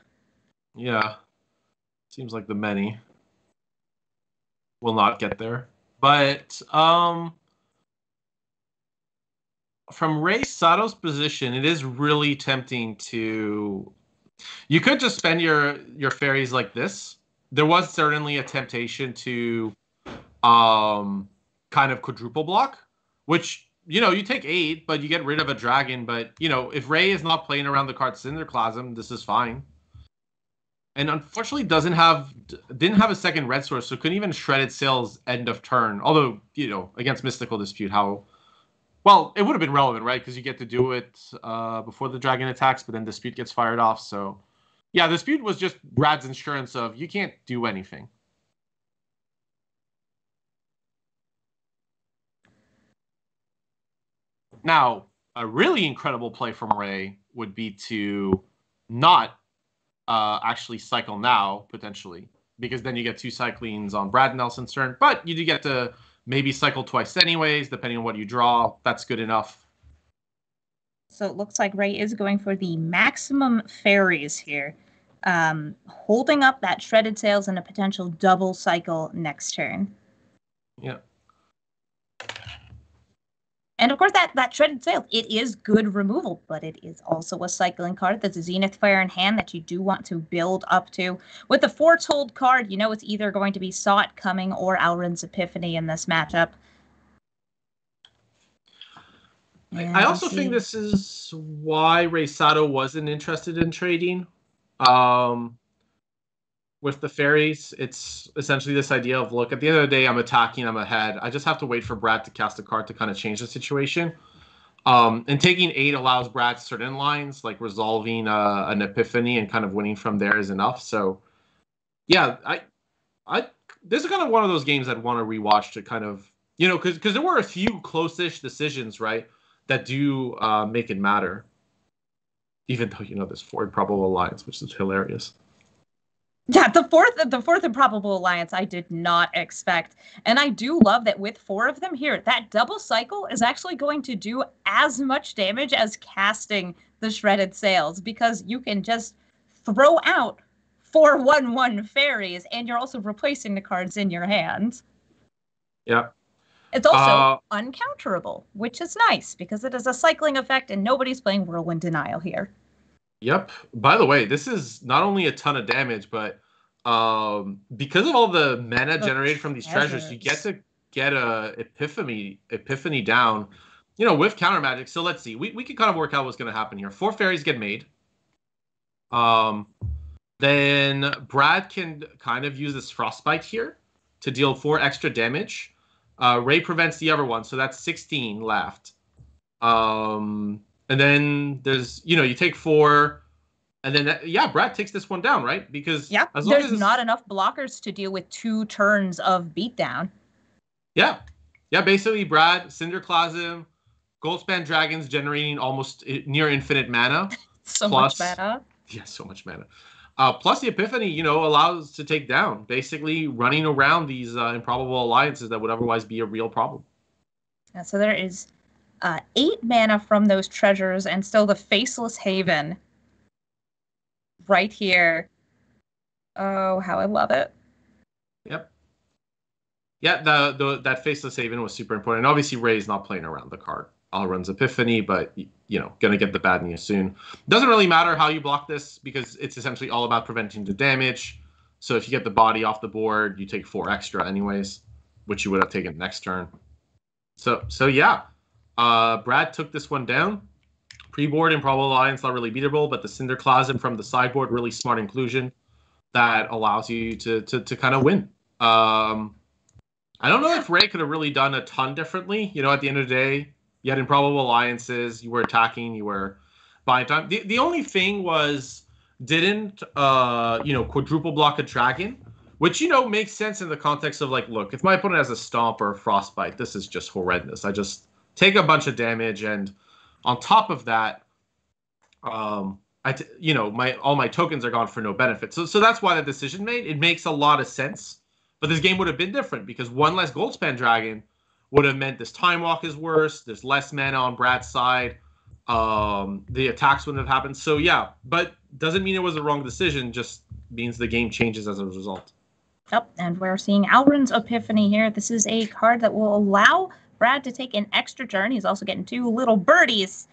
Yeah. Seems like the many will not get there. But from Rei Sato's position, it is really tempting to... You could just spend your fairies like this. There was certainly a temptation to kind of quadruple block, which, you take 8, but you get rid of a dragon. But, if Rei is not playing around the card Cinderclasm, this is fine. And unfortunately didn't have a second red source, so couldn't even Shredded Sails end of turn. Although, against Mystical Dispute, well, it would have been relevant, right? Because you get to do it before the dragon attacks, but then Dispute gets fired off. So, yeah, Dispute was just Brad's insurance of, you can't do anything. Now, a really incredible play from Rei would be to not actually cycle now, potentially, because then you get 2 cyclings on Brad Nelson's turn. But you do get to maybe cycle twice anyways, depending on what you draw. That's good enough. So it looks like Rei is going for the maximum fairies here, holding up that shredded sails and a potential double cycle next turn. Yeah. And of course, that shredded sail, it is good removal, but it is also a cycling card. That's a Zenith Fire in hand that you do want to build up to. With the Foretold card, you know it's either going to be Saw It Coming or Alrund's Epiphany in this matchup. I also think this is why Rei Sato wasn't interested in trading. With the fairies, it's essentially this idea of, look, at the end of the day, I'm attacking, I'm ahead. I just have to wait for Brad to cast a card to kind of change the situation. And taking 8 allows Brad certain lines, like resolving an Epiphany and kind of winning from there is enough. So, yeah, this is kind of one of those games I'd want to rewatch to kind of, because there were a few close-ish decisions, right, that do make it matter. Even though, there's 4 probable alliance, which is hilarious. Yeah, the fourth improbable alliance I did not expect. And I do love that with 4 of them here, that double cycle is actually going to do as much damage as casting the shredded sails, because you can just throw out 4/1/1 fairies and you're also replacing the cards in your hand. Yeah. It's also uncounterable, which is nice because it is a cycling effect and nobody's playing Whirlwind Denial here. Yep. By the way, this is not only a ton of damage, but because of all the mana generated from these treasures, you get to get a Epiphany down, with counter magic. So let's see. We can kind of work out what's going to happen here. 4 fairies get made. Then Brad can kind of use this Frostbite here to deal 4 extra damage. Rei prevents the other one, so that's 16 left. And then there's, you take 4, and then, Brad takes this one down, right? Because there's not enough blockers to deal with 2 turns of beatdown. Yeah. Yeah, basically, Brad, Cinderclasm, Goldspan Dragons generating almost near infinite mana. Much mana. Yeah, so much mana. Plus the Epiphany, allows to take down, basically running around these improbable alliances that would otherwise be a real problem. Yeah, so there is 8 mana from those treasures, and still the Faceless Haven right here. Oh, how I love it. Yep. Yeah, that Faceless Haven was super important. And obviously, Rei's not playing around the card. Alrund's Epiphany, but, going to get the bad news soon. Doesn't really matter how you block this, because it's essentially all about preventing the damage. So if you get the body off the board, you take 4 extra anyways, which you would have taken next turn. So yeah. Brad took this one down. Pre-board Improbable Alliance, not really beatable, but the Cinderclasm from the sideboard, really smart inclusion that allows you to kind of win. I don't know if Rei could have really done a ton differently. At the end of the day, you had Improbable Alliances, you were attacking, you were buying time. The only thing was, didn't, quadruple block a dragon, which, makes sense in the context of, like, look, if my opponent has a Stomp or a Frostbite, this is just horrendous. I just take a bunch of damage, and on top of that, all my tokens are gone for no benefit. So that's why the decision made. It makes a lot of sense. But this game would have been different, because 1 less Goldspan Dragon would have meant this Time Walk is worse. There's less mana on Brad's side. The attacks wouldn't have happened. So yeah, but doesn't mean it was a wrong decision. Just means the game changes as a result. Yep, and we're seeing Alrund's Epiphany here. This is a card that will allow Brad to take an extra turn. He's also getting 2 little birdies.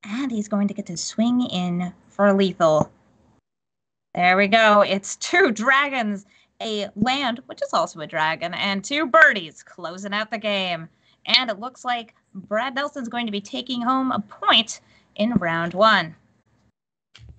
And he's going to get to swing in for lethal. There we go. It's 2 dragons, a land, which is also a dragon, and 2 birdies closing out the game. And it looks like Brad Nelson's going to be taking home a point in round 1.